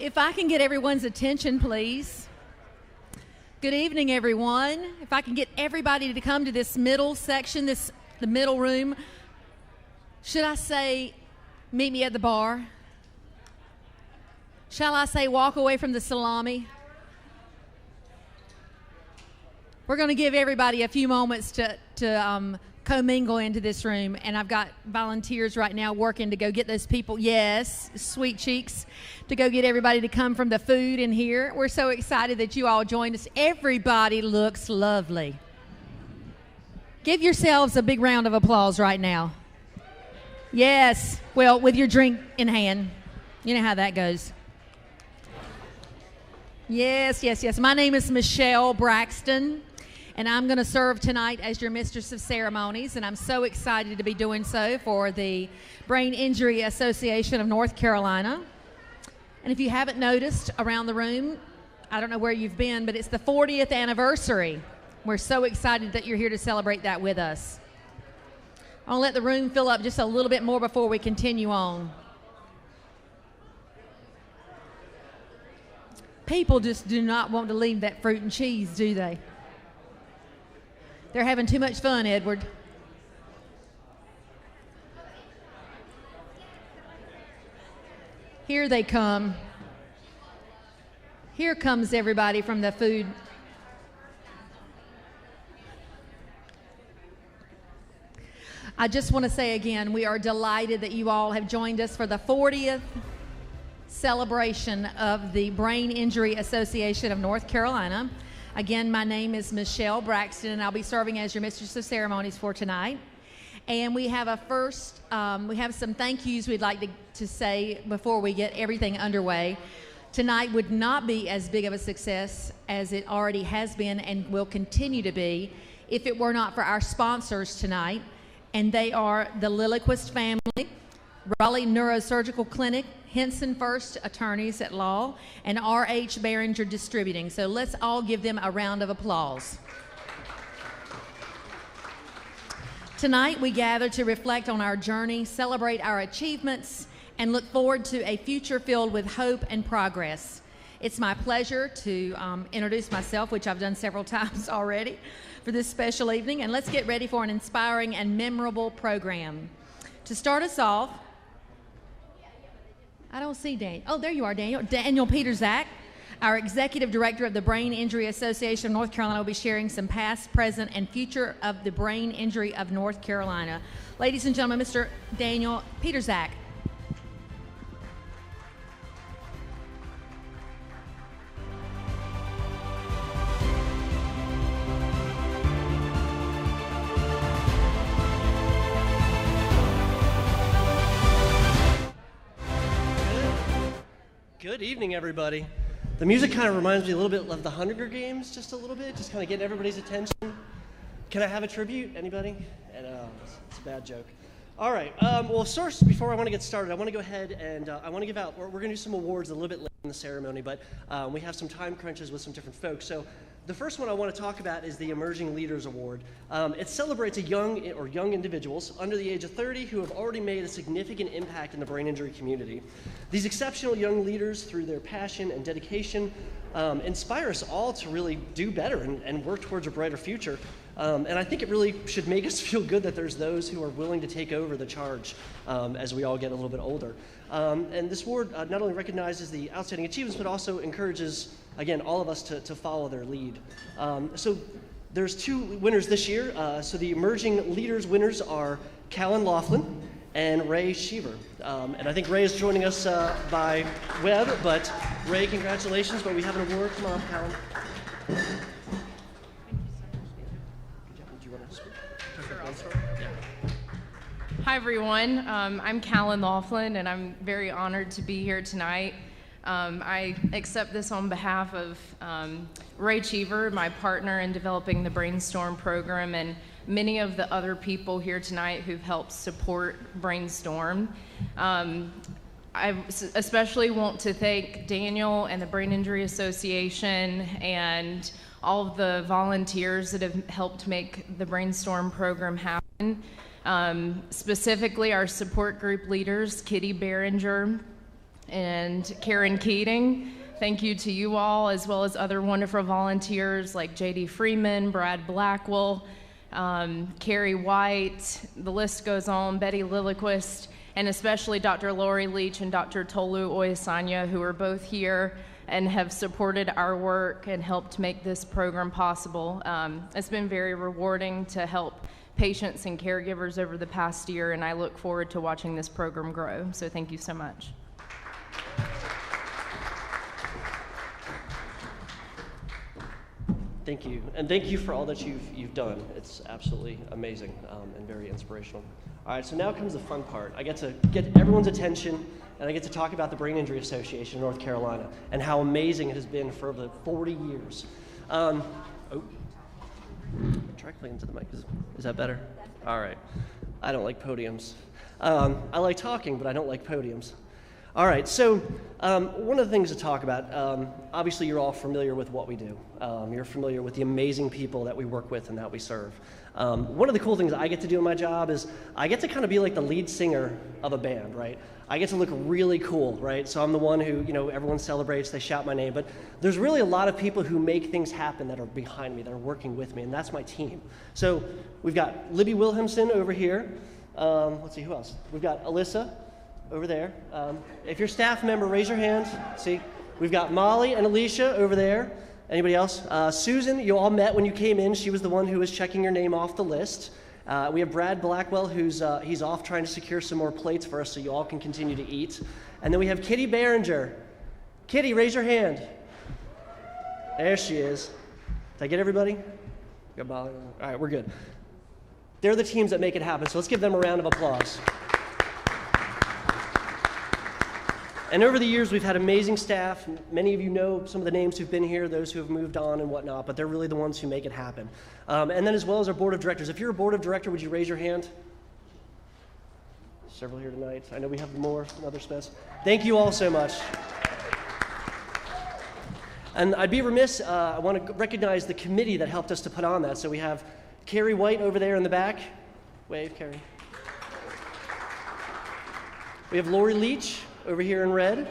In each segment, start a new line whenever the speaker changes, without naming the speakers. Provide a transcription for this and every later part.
If I can get everyone's attention, please. Good evening, everyone. If I can get everybody to come to this middle section, the middle room. Should I say, meet me at the bar? Shall I say, walk away from the salami? We're going to give everybody a few moments to commingle into this room, and I've got volunteers right now working to go get those people, yes, sweet cheeks, to go get everybody to come from the food in here. We're so excited that you all joined us. Everybody looks lovely. Give yourselves a big round of applause right now. Yes, well, with your drink in hand. You know how that goes. Yes. My name is Michelle Braxton, and I'm going to serve tonight as your Mistress of Ceremonies, and I'm so excited to be doing so for the Brain Injury Association of North Carolina. And if you haven't noticed around the room, I don't know where you've been, but it's the 40th anniversary. We're so excited that you're here to celebrate that with us. I'll let the room fill up just a little bit more before we continue on. People just do not want to leave that fruit and cheese, do they? They're having too much fun, Edward. Here they come. Here comes everybody from the food. I just want to say again, we are delighted that you all have joined us for the 40th celebration of the Brain Injury Association of North Carolina. Again, my name is Michelle Braxton, and I'll be serving as your Mistress of Ceremonies for tonight. And we have we have some thank yous we'd like to say before we get everything underway. Tonight would not be as big of a success as it already has been and will continue to be if it were not for our sponsors tonight. And they are the Lilliquist family, Raleigh Neurosurgical Clinic, Henson First Attorneys at Law, and R.H. Behringer Distributing. So let's all give them a round of applause. Tonight we gather to reflect on our journey, celebrate our achievements, and look forward to a future filled with hope and progress. It's my pleasure to introduce myself, which I've done several times already, for this special evening. And let's get ready for an inspiring and memorable program. To start us off, I don't see Daniel. Oh, there you are, Daniel. Daniel Peterzak, our Executive Director of the Brain Injury Association of North Carolina, will be sharing some past, present, and future of the brain injury of North Carolina. Ladies and gentlemen, Mr. Daniel Peterzak.
Good evening, everybody. The music kind of reminds me a little bit of the Hunger Games, just a little bit, just kind of getting everybody's attention. Can I have a tribute? Anybody? It's a bad joke. All right. Well, first, before I want to get started, I want to go ahead and I want to give out, we're going to do some awards a little bit later in the ceremony, but we have some time crunches with some different folks. So the first one I want to talk about is the Emerging Leaders Award. It celebrates young individuals under the age of 30 who have already made a significant impact in the brain injury community. These exceptional young leaders, through their passion and dedication, inspire us all to really do better and work towards a brighter future. And I think it really should make us feel good that there's those who are willing to take over the charge as we all get a little bit older. And this award not only recognizes the outstanding achievements, but also encourages, again, all of us to follow their lead. So there's two winners this year. So the Emerging Leaders winners are Callan Laughlin and Ray Sheaver. And I think Ray is joining us by web, but Ray, congratulations, but we have an award. Come on, Callan. Do you want to speak?
Sure, I'll start. Hi, everyone. I'm Callan Laughlin, and I'm very honored to be here tonight. I accept this on behalf of Ray Cheever, my partner in developing the Brainstorm program, and many of the other people here tonight who've helped support Brainstorm. I especially want to thank Daniel and the Brain Injury Association and all of the volunteers that have helped make the Brainstorm program happen. Specifically our support group leaders, Kitty Behringer and Karen Keating. Thank you to you all, as well as other wonderful volunteers like J.D. Freeman, Brad Blackwell, Carrie White, the list goes on, Betty Lilliquist, and especially Dr. Lori Leach and Dr. Tolu Oyesanya, who are both here and have supported our work and helped make this program possible. It's been very rewarding to help patients and caregivers over the past year, and I look forward to watching this program grow. So thank you so much.
Thank you, and thank you for all that you've done. It's absolutely amazing and very inspirational. All right, so now comes the fun part. I get to get everyone's attention, and I get to talk about the Brain Injury Association of North Carolina and how amazing it has been for the 40 years. Directly into the mic. Is that better? All right. I don't like podiums. I like talking, but I don't like podiums. All right, so one of the things to talk about, obviously you're all familiar with what we do. You're familiar with the amazing people that we work with and that we serve. One of the cool things I get to do in my job is I get to kind of be like the lead singer of a band, right? I get to look really cool, right? So I'm the one who, everyone celebrates, they shout my name, but there's really a lot of people who make things happen that are behind me, that are working with me, and that's my team. So we've got Libby Wilhelmson over here. Let's see, who else? We've got Alyssa over there. If you're a staff member, raise your hand. See, we've got Molly and Alicia over there. Anybody else? Susan, you all met when you came in. She was the one who was checking your name off the list. We have Brad Blackwell, he's off trying to secure some more plates for us so you all can continue to eat. And then we have Kitty Behringer. Kitty, raise your hand. There she is. Did I get everybody? Got Molly? All right, we're good. They're the teams that make it happen, so let's give them a round of applause. And over the years, we've had amazing staff. Many of you know some of the names who've been here, those who have moved on and whatnot, but they're really the ones who make it happen. And then as well as our board of directors. If you're a board of director, would you raise your hand? Several here tonight. I know we have more in other space. Thank you all so much. And I'd be remiss, I want to recognize the committee that helped us to put on that. So we have Carrie White over there in the back. Wave, Carrie. We have Lori Leach over here in red,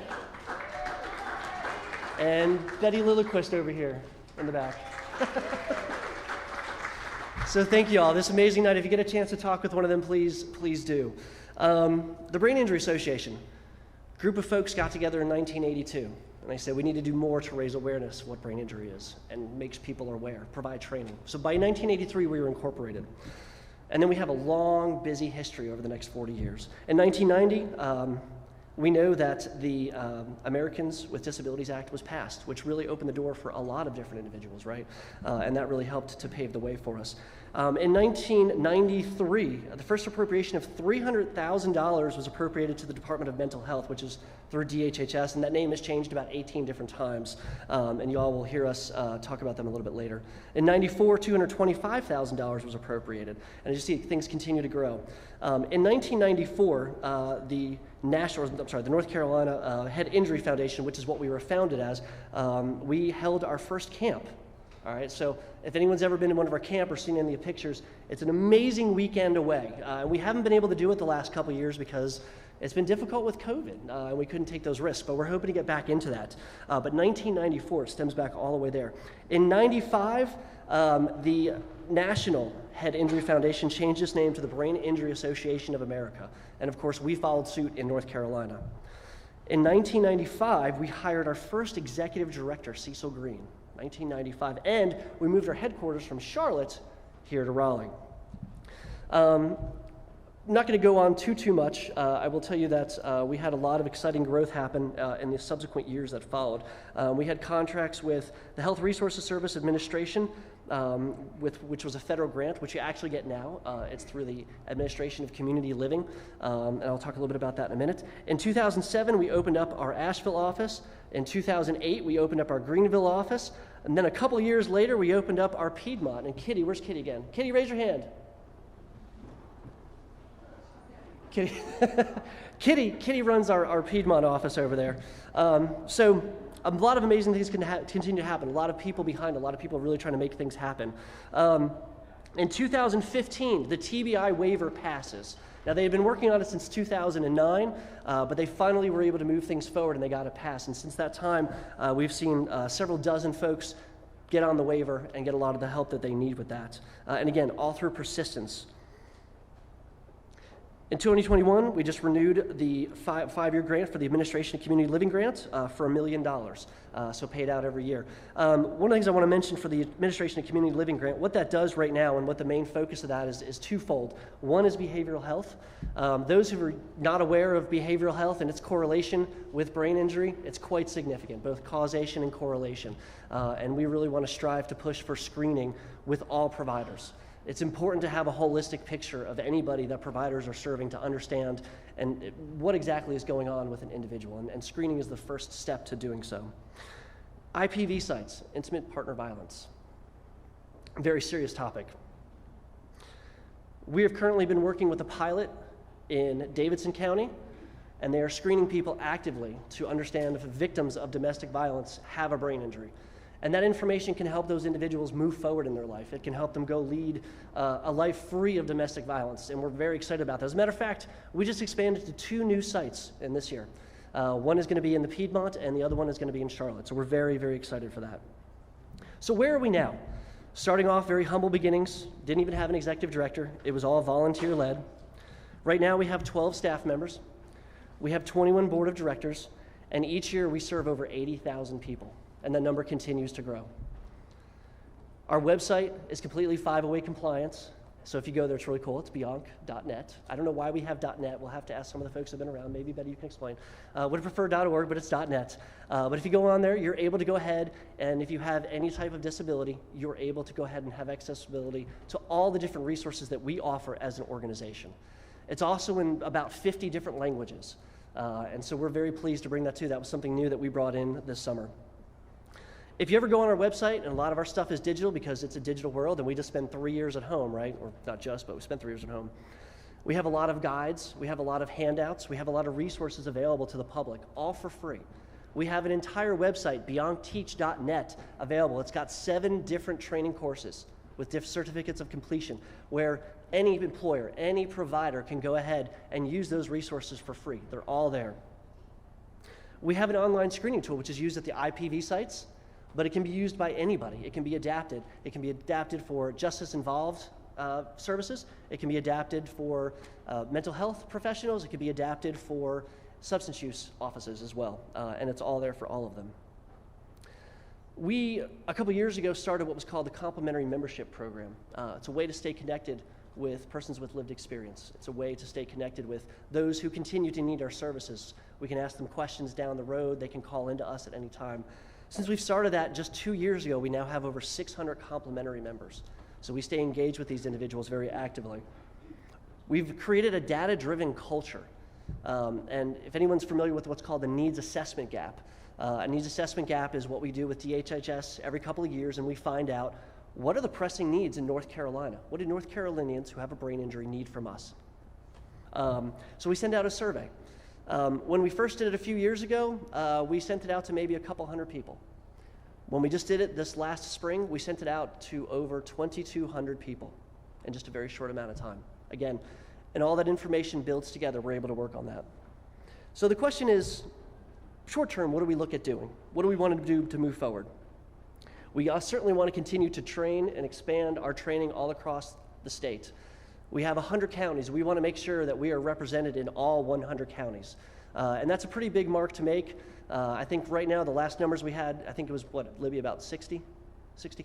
and Betty Lilliquist over here in the back. So thank you all. This amazing night. If you get a chance to talk with one of them, please do. The Brain Injury Association, a group of folks got together in 1982, and they said we need to do more to raise awareness of what brain injury is and makes people aware, provide training. So by 1983, we were incorporated. And then we have a long, busy history over the next 40 years. In 1990, we know that the Americans with Disabilities Act was passed, which really opened the door for a lot of different individuals, right? And that really helped to pave the way for us. In 1993, the first appropriation of $300,000 was appropriated to the Department of Mental Health, which is through DHHS, and that name has changed about 18 different times, and you all will hear us talk about them a little bit later. In 94, $225,000 was appropriated, and as you see, things continue to grow. In 1994, the North Carolina Head Injury Foundation, which is what we were founded as, we held our first camp. All right, so if anyone's ever been in one of our camp or seen any of the pictures, it's an amazing weekend away. We haven't been able to do it the last couple years because it's been difficult with COVID, and we couldn't take those risks, but we're hoping to get back into that. But 1994, it stems back all the way there. In 95, the National Head Injury Foundation changed its name to the Brain Injury Association of America, and of course, we followed suit in North Carolina. In 1995, we hired our first executive director, Cecil Green. 1995, and we moved our headquarters from Charlotte here to Raleigh. I'm not going to go on too much. I will tell you that we had a lot of exciting growth happen in the subsequent years that followed. We had contracts with the Health Resources Service Administration, which was a federal grant, which you actually get now. It's through the Administration of Community Living, and I'll talk a little bit about that in a minute. In 2007, we opened up our Asheville office. In 2008, we opened up our Greenville office. And then a couple years later, we opened up our Piedmont. And Kitty, where's Kitty again? Kitty, raise your hand. Kitty, Kitty runs our Piedmont office over there. So a lot of amazing things can continue to happen. A lot of people behind, a lot of people really trying to make things happen. In 2015, the TBI waiver passes. Now, they had been working on it since 2009, but they finally were able to move things forward and they got it passed. And since that time, we've seen several dozen folks get on the waiver and get a lot of the help that they need with that. And again, all through persistence. In 2021, we just renewed the five-year grant for the Administration of Community Living Grant for $1 million, so paid out every year. One of the things I want to mention for the Administration of Community Living Grant, what that does right now and what the main focus of that is twofold. One is behavioral health. Those who are not aware of behavioral health and its correlation with brain injury, it's quite significant, both causation and correlation. And we really want to strive to push for screening with all providers. It's important to have a holistic picture of anybody that providers are serving to understand and what exactly is going on with an individual, and screening is the first step to doing so. IPV sites, intimate partner violence, very serious topic. We have currently been working with a pilot in Davidson County, and they are screening people actively to understand if victims of domestic violence have a brain injury. And that information can help those individuals move forward in their life. It can help them go lead a life free of domestic violence, and we're very excited about that. As a matter of fact, we just expanded to 2 new sites in this year. One is going to be in the Piedmont, and the other one is going to be in Charlotte, so we're very, very excited for that. So where are we now? Starting off very humble beginnings, didn't even have an executive director. It was all volunteer-led. Right now we have 12 staff members. We have 21 board of directors, and each year we serve over 80,000 people. And that number continues to grow. Our website is completely 508 compliance, so if you go there, it's really cool. It's bianc.net. I don't know why we have .net. We'll have to ask some of the folks who have been around. Maybe Betty, you can explain. Would have preferred .org, but it's .net. But if you go on there, you're able to go ahead, and if you have any type of disability, you're able to go ahead and have accessibility to all the different resources that we offer as an organization. It's also in about 50 different languages, and so we're very pleased to bring that to you. That was something new that we brought in this summer. If you ever go on our website, and a lot of our stuff is digital because it's a digital world, and we just spend 3 years at home, right? Or not just, but we spend 3 years at home. We have a lot of guides, we have a lot of handouts, we have a lot of resources available to the public, all for free. We have an entire website, biancteach.net, available. It's got 7 different training courses with certificates of completion, where any employer, any provider can go ahead and use those resources for free. They're all there. We have an online screening tool, which is used at the IPV sites, but it can be used by anybody. It can be adapted. It can be adapted for justice-involved services. It can be adapted for mental health professionals. It can be adapted for substance use offices as well, and it's all there for all of them. We, a couple years ago, started what was called the Complementary Membership Program. It's a way to stay connected with persons with lived experience. It's a way to stay connected with those who continue to need our services. We can ask them questions down the road. They can call into us at any time. Since we've started that just 2 years ago, we now have over 600 complementary members. So we stay engaged with these individuals very actively. We've created a data-driven culture. And if anyone's familiar with what's called the needs assessment gap, a needs assessment gap is what we do with DHHS every couple of years, and we find out what are the pressing needs in North Carolina? What do North Carolinians who have a brain injury need from us? So we send out a survey. When we first did it a few years ago, we sent it out to maybe a couple hundred people. When we just did it this last spring, we sent it out to over 2,200 people in just a very short amount of time. Again, and all that information builds together, we're able to work on that. So the question is, short term, what do we look at doing? What do we want to do to move forward? We certainly want to continue to train and expand our training all across the state. We have 100 counties. We want to make sure that we are represented in all 100 counties. And that's a pretty big mark to make. I think right now, the last numbers we had, I think it was, Libby, about 60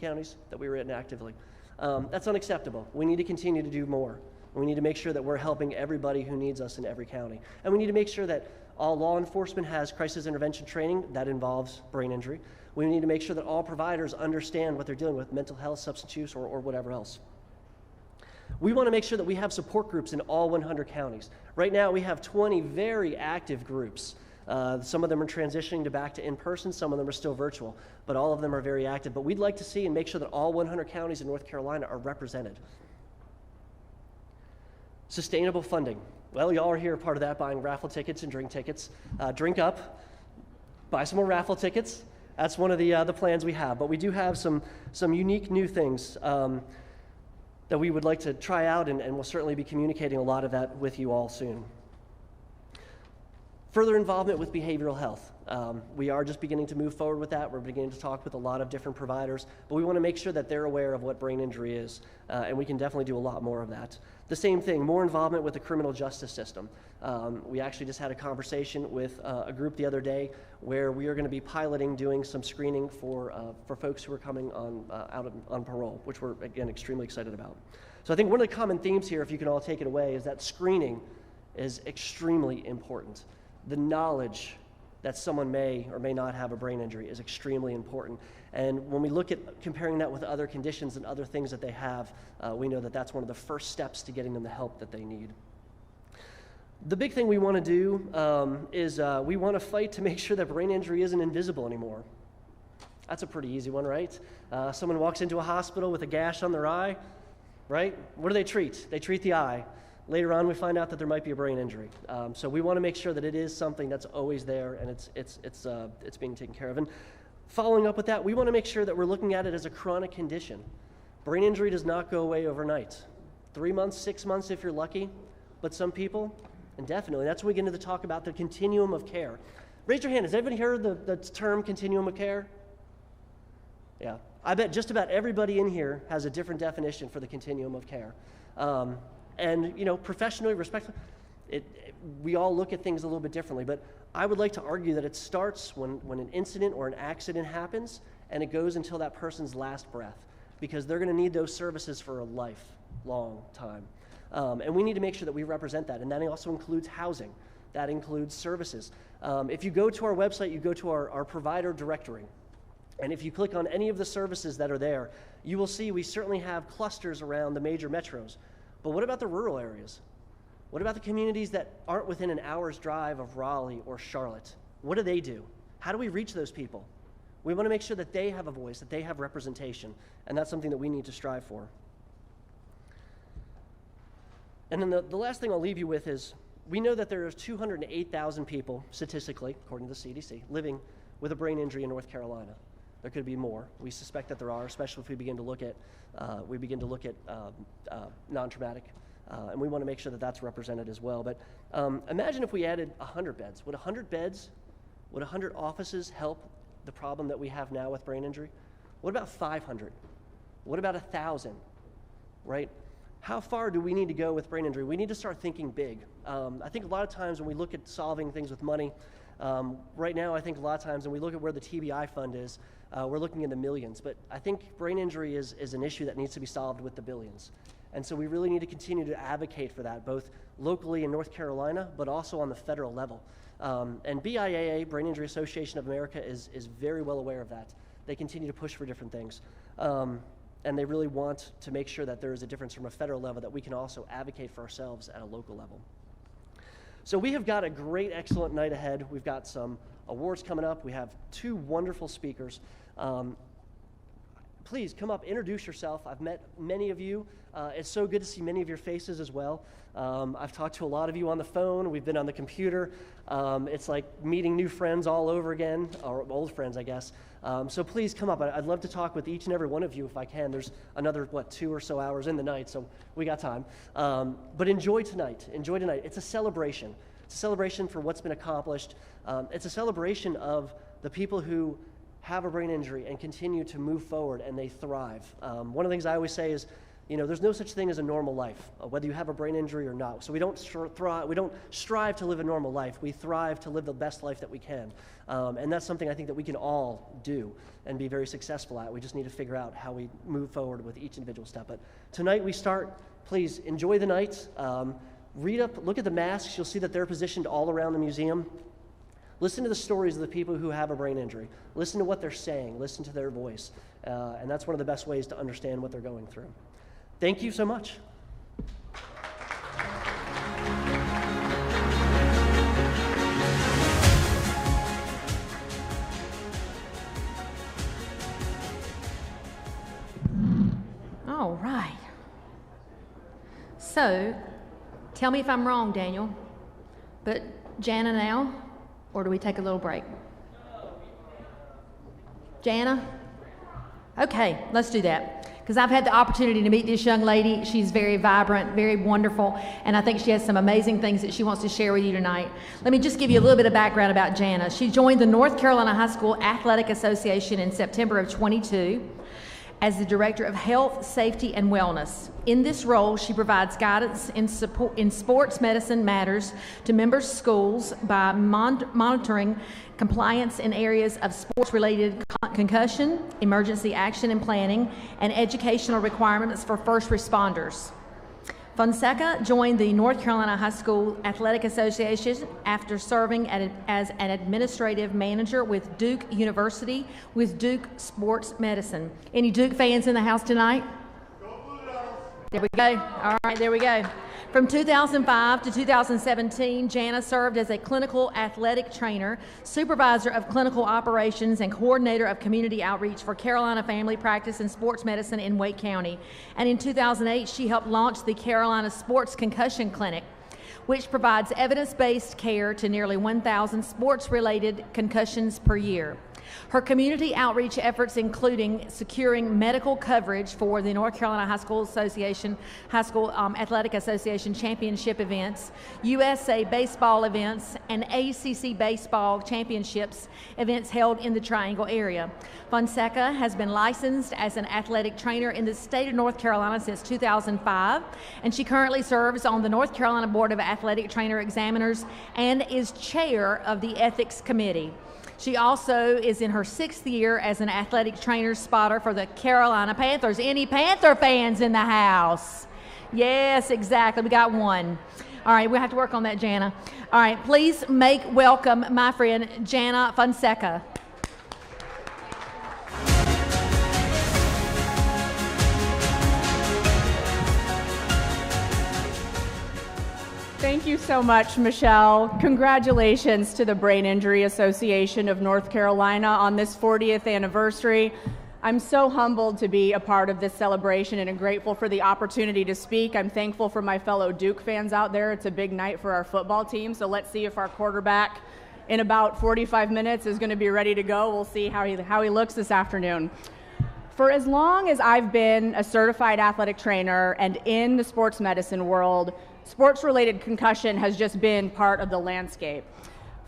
counties that we were in actively. That's unacceptable. We need to continue to do more. We need to make sure that we're helping everybody who needs us in every county. And we need to make sure that all law enforcement has crisis intervention training that involves brain injury. We need to make sure that all providers understand what they're dealing with, mental health, substance use, or whatever else. We want to make sure that we have support groups in all 100 counties. Right now, we have 20 very active groups. Some of them are transitioning back to in-person, some of them are still virtual, but all of them are very active. But we'd like to see and make sure that all 100 counties in North Carolina are represented. Sustainable funding. Well, y'all are here part of that, buying raffle tickets and drink tickets. Drink up, buy some more raffle tickets. That's one of the plans we have. But we do have some unique new things. that we would like to try out, and we'll certainly be communicating a lot of that with you all soon. Further involvement with behavioral health. We are just beginning to move forward with that. We're beginning to talk with a lot of different providers, but we want to make sure that they're aware of what brain injury is, and we can definitely do a lot more of that. The same thing, more involvement with the criminal justice system. We actually just had a conversation with a group the other day where we are going to be piloting doing some screening for folks who are coming on parole, which we're, again, extremely excited about. So I think one of the common themes here, if you can all take it away, is that screening is extremely important. The knowledge that someone may or may not have a brain injury is extremely important. And when we look at comparing that with other conditions and other things that they have, we know that that's one of the first steps to getting them the help that they need. The big thing we want to do is we want to fight to make sure that brain injury isn't invisible anymore. That's a pretty easy one, right? Someone walks into a hospital with a gash on their eye, right? What do they treat? They treat the eye. Later on, we find out that there might be a brain injury. So we want to make sure that it is something that's always there and it's being taken care of. And following up with that, we want to make sure that we're looking at it as a chronic condition. Brain injury does not go away overnight. 3 months, 6 months if you're lucky, but some people, indefinitely. That's when we get into the talk about the continuum of care. Raise your hand. Has anybody heard the term continuum of care? Yeah. I bet just about everybody in here has a different definition for the continuum of care. And, you know, professionally, respectfully, we all look at things a little bit differently, but I would like to argue that it starts when an incident or an accident happens, and it goes until that person's last breath, because they're going to need those services for a lifelong time. And we need to make sure that we represent that, and that also includes housing. That includes services. If you go to our website, you go to our provider directory, and if you click on any of the services that are there, you will see we certainly have clusters around the major metros. But what about the rural areas? What about the communities that aren't within an hour's drive of Raleigh or Charlotte? What do they do? How do we reach those people? We want to make sure that they have a voice, that they have representation, and that's something that we need to strive for. And then the last thing I'll leave you with is, we know that there are 208,000 people, statistically, according to the CDC, living with a brain injury in North Carolina. There could be more. We suspect that there are, especially if we begin to look at non-traumatic, and we want to make sure that that's represented as well. But imagine if we added 100 beds. Would 100 beds, would 100 offices help the problem that we have now with brain injury? What about 500? What about 1,000? Right? How far do we need to go with brain injury? We need to start thinking big. I think a lot of times when we look at solving things with money, right now I think a lot of times when we look at where the TBI fund is, we're looking in the millions. But I think brain injury is an issue that needs to be solved with the billions. And so we really need to continue to advocate for that, both locally in North Carolina, but also on the federal level. And BIAA, Brain Injury Association of America, is very well aware of that. They continue to push for different things. And they really want to make sure that there is a difference from a federal level, that we can also advocate for ourselves at a local level. So we have got a great, excellent night ahead. We've got some awards coming up. We have 2 wonderful speakers. Please come up, introduce yourself. I've met many of you. It's so good to see many of your faces as well. I've talked to a lot of you on the phone. We've been on the computer. It's like meeting new friends all over again, or old friends, I guess. So please come up. I'd love to talk with each and every one of you if I can. There's another, 2 or so hours in the night, so we got time. But enjoy tonight. Enjoy tonight. It's a celebration. It's a celebration for what's been accomplished. It's a celebration of the people who have a brain injury and continue to move forward, and they thrive. One of the things I always say is, there's no such thing as a normal life, whether you have a brain injury or not. So we don't strive to live a normal life. We thrive to live the best life that we can. And that's something I think that we can all do and be very successful at. We just need to figure out how we move forward with each individual step. But tonight we start. Please enjoy the night. Read up, look at the masks. You'll see that they're positioned all around the museum. Listen to the stories of the people who have a brain injury. Listen to what they're saying. Listen to their voice. And that's one of the best ways to understand what they're going through. Thank you so much.
All right. So, tell me if I'm wrong, Daniel, but Jana now, or do we take a little break? Jana? Okay, let's do that. because I've had the opportunity to meet this young lady. She's very vibrant, very wonderful, and I think she has some amazing things that she wants to share with you tonight. Let me just give you a little bit of background about Jana. She joined the North Carolina High School Athletic Association in September of 22 as the Director of Health, Safety, and Wellness. In this role, she provides guidance in sports medicine matters to member schools by monitoring compliance in areas of sports-related concussion, emergency action and planning, and educational requirements for first responders. Fonseca joined the North Carolina High School Athletic Association after serving as an administrative manager with Duke University with Duke Sports Medicine. Any Duke fans in the house tonight? There we go. All right, there we go. From 2005 to 2017, Jana served as a clinical athletic trainer, supervisor of clinical operations, and coordinator of community outreach for Carolina Family Practice and Sports Medicine in Wake County. And in 2008, she helped launch the Carolina Sports Concussion Clinic, which provides evidence-based care to nearly 1,000 sports-related concussions per year. Her community outreach efforts including securing medical coverage for the North Carolina High School Athletic Association championship events, USA baseball events, and ACC baseball championships events held in the Triangle area. Fonseca has been licensed as an athletic trainer in the state of North Carolina since 2005, and she currently serves on the North Carolina Board of Athletic Trainer Examiners and is chair of the Ethics Committee. She also is in her 6th year as an athletic trainer spotter for the Carolina Panthers. Any Panther fans in the house? Yes, exactly. We got one. All right, we'll have to work on that, Jana. All right, please make welcome my friend Jana Fonseca.
Thank you so much, Michelle. Congratulations to the Brain Injury Association of North Carolina on this 40th anniversary. I'm so humbled to be a part of this celebration and grateful for the opportunity to speak. I'm thankful for my fellow Duke fans out there. It's a big night for our football team, so let's see if our quarterback in about 45 minutes is going to be ready to go. We'll see how he looks this afternoon. For as long as I've been a certified athletic trainer and in the sports medicine world, sports-related concussion has just been part of the landscape.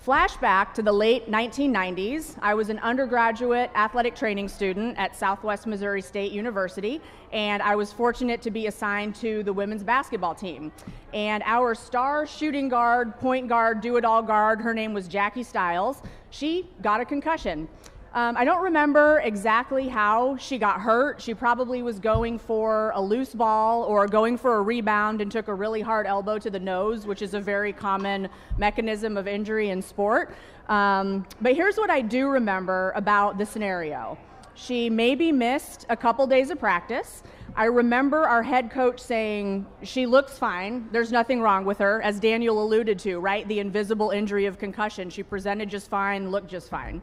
Flashback to the late 1990s, I was an undergraduate athletic training student at Southwest Missouri State University, and I was fortunate to be assigned to the women's basketball team. And our star shooting guard, point guard, do-it-all guard, her name was Jackie Stiles, she got a concussion. I don't remember exactly how she got hurt. She probably was going for a loose ball or going for a rebound and took a really hard elbow to the nose, which is a very common mechanism of injury in sport. But here's what I do remember about the scenario. She maybe missed a couple days of practice. I remember our head coach saying, she looks fine, there's nothing wrong with her, as Daniel alluded to, right? The invisible injury of concussion. She presented just fine, looked just fine.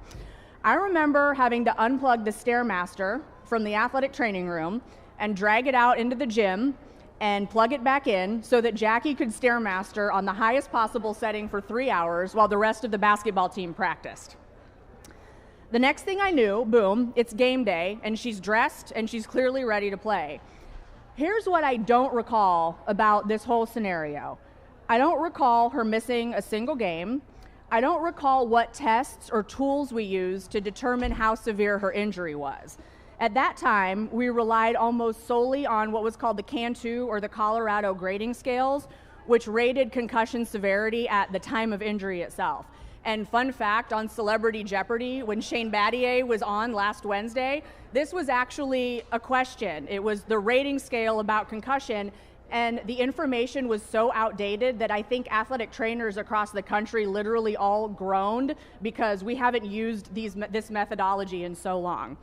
I remember having to unplug the Stairmaster from the athletic training room and drag it out into the gym and plug it back in so that Jackie could Stairmaster on the highest possible setting for 3 hours while the rest of the basketball team practiced. The next thing I knew, boom, it's game day, and she's dressed and she's clearly ready to play. Here's what I don't recall about this whole scenario. I don't recall her missing a single game. I don't recall what tests or tools we used to determine how severe her injury was. At that time, we relied almost solely on what was called the Cantu or the Colorado grading scales, which rated concussion severity at the time of injury itself. And fun fact, on Celebrity Jeopardy, when Shane Battier was on last Wednesday, this was actually a question. It was the rating scale about concussion, and the information was so outdated that I think athletic trainers across the country literally all groaned because we haven't used this methodology in so long.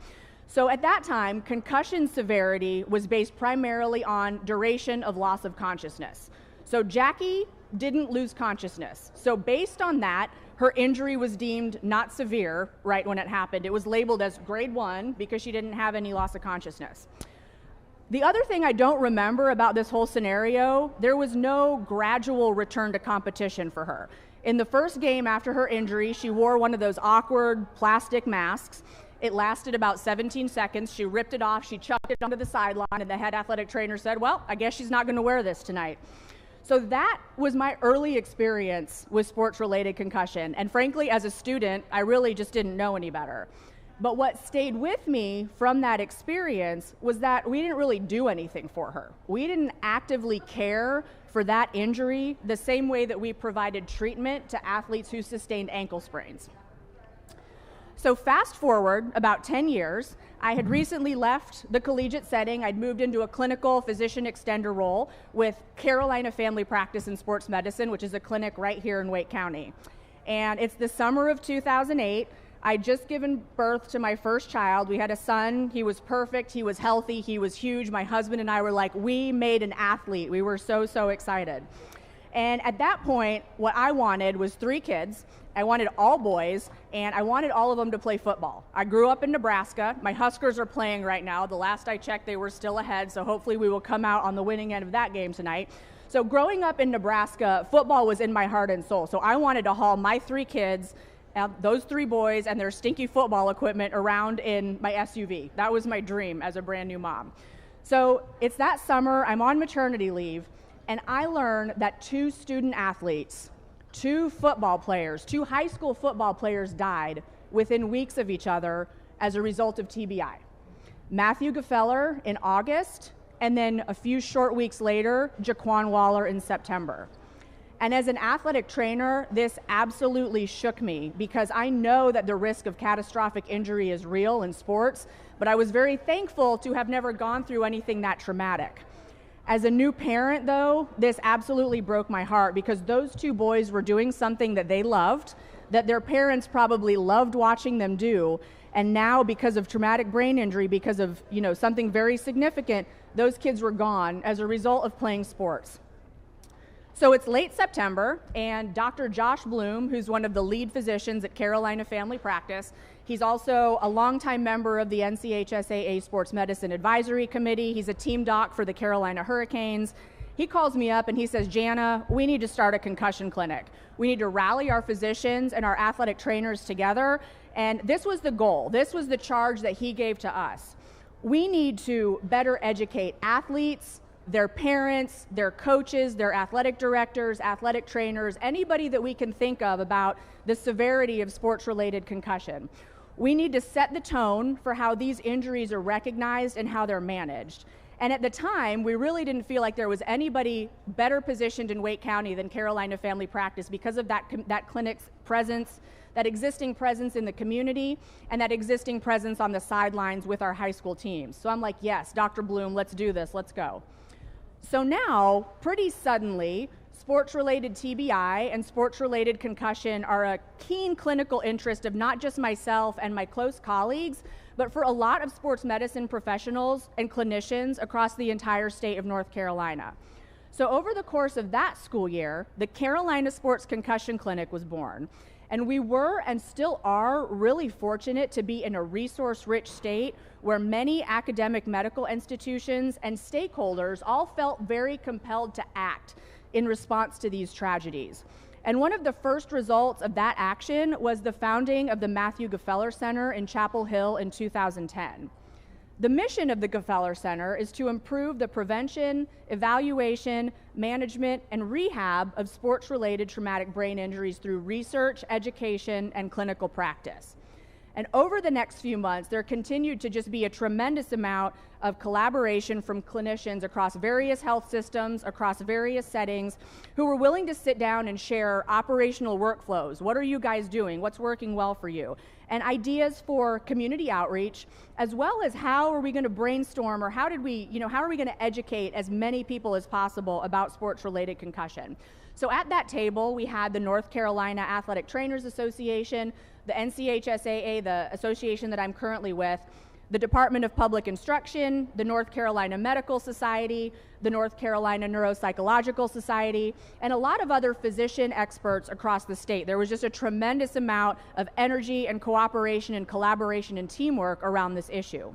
So at that time, concussion severity was based primarily on duration of loss of consciousness. So Jackie didn't lose consciousness. So based on that, her injury was deemed not severe right when it happened. It was labeled as grade 1 because she didn't have any loss of consciousness. The other thing I don't remember about this whole scenario, there was no gradual return to competition for her. In the first game after her injury, she wore one of those awkward plastic masks. It lasted about 17 seconds. She ripped it off, she chucked it onto the sideline, and the head athletic trainer said, well, I guess she's not going to wear this tonight. So that was my early experience with sports-related concussion. And frankly, as a student, I really just didn't know any better. But what stayed with me from that experience was that we didn't really do anything for her. We didn't actively care for that injury the same way that we provided treatment to athletes who sustained ankle sprains. So fast forward about 10 years, I had recently left the collegiate setting. I'd moved into a clinical physician extender role with Carolina Family Practice in Sports Medicine, which is a clinic right here in Wake County. And it's the summer of 2008. I'd just given birth to my first child. We had a son. He was perfect. He was healthy. He was huge. My husband and I were like, we made an athlete. We were so, so excited. And at that point, what I wanted was 3 kids. I wanted all boys, and I wanted all of them to play football. I grew up in Nebraska. My Huskers are playing right now. The last I checked, they were still ahead, so hopefully we will come out on the winning end of that game tonight. So growing up in Nebraska, football was in my heart and soul. So I wanted to haul my 3 kids, those 3 boys and their stinky football equipment around in my SUV. That was my dream as a brand new mom. So it's that summer, I'm on maternity leave, and I learned that 2 student athletes, 2 football players, 2 high school football players died within weeks of each other as a result of TBI. Matthew Gefeller in August, and then a few short weeks later, Jaquan Waller in September. And as an athletic trainer, this absolutely shook me because I know that the risk of catastrophic injury is real in sports, but I was very thankful to have never gone through anything that traumatic. As a new parent, though, this absolutely broke my heart because those 2 boys were doing something that they loved, that their parents probably loved watching them do, and now because of traumatic brain injury, because of, something very significant, those kids were gone as a result of playing sports. So it's late September, and Dr. Josh Bloom, who's one of the lead physicians at Carolina Family Practice, he's also a longtime member of the NCHSAA Sports Medicine Advisory Committee. He's a team doc for the Carolina Hurricanes. He calls me up and he says, Jana, we need to start a concussion clinic. We need to rally our physicians and our athletic trainers together. And this was the goal. This was the charge that he gave to us. We need to better educate athletes, their parents, their coaches, their athletic directors, athletic trainers, anybody that we can think of about the severity of sports-related concussion. We need to set the tone for how these injuries are recognized and how they're managed. And at the time, we really didn't feel like there was anybody better positioned in Wake County than Carolina Family Practice because of that clinic's presence, that existing presence in the community, and that existing presence on the sidelines with our high school teams. So I'm like, yes, Dr. Bloom, let's do this, let's go. So now, pretty suddenly, sports-related TBI and sports-related concussion are a keen clinical interest of not just myself and my close colleagues, but for a lot of sports medicine professionals and clinicians across the entire state of North Carolina. So over the course of that school year, the Carolina Sports Concussion Clinic was born. And we were and still are really fortunate to be in a resource-rich state where many academic medical institutions and stakeholders all felt very compelled to act in response to these tragedies. And one of the first results of that action was the founding of the Matthew Gefeller Center in Chapel Hill in 2010. The mission of the Gefeller Center is to improve the prevention, evaluation, management, and rehab of sports-related traumatic brain injuries through research, education, and clinical practice. And over the next few months, there continued to just be a tremendous amount of collaboration from clinicians across various health systems, across various settings, who were willing to sit down and share operational workflows. What are you guys doing? What's working well for you? And ideas for community outreach, as well as how are we going to brainstorm, or how are we going to educate as many people as possible about sports-related concussion. So at that table, we had the North Carolina Athletic Trainers Association, the NCHSAA, the association that I'm currently with, the Department of Public Instruction, the North Carolina Medical Society, the North Carolina Neuropsychological Society, and a lot of other physician experts across the state. There was just a tremendous amount of energy and cooperation and collaboration and teamwork around this issue.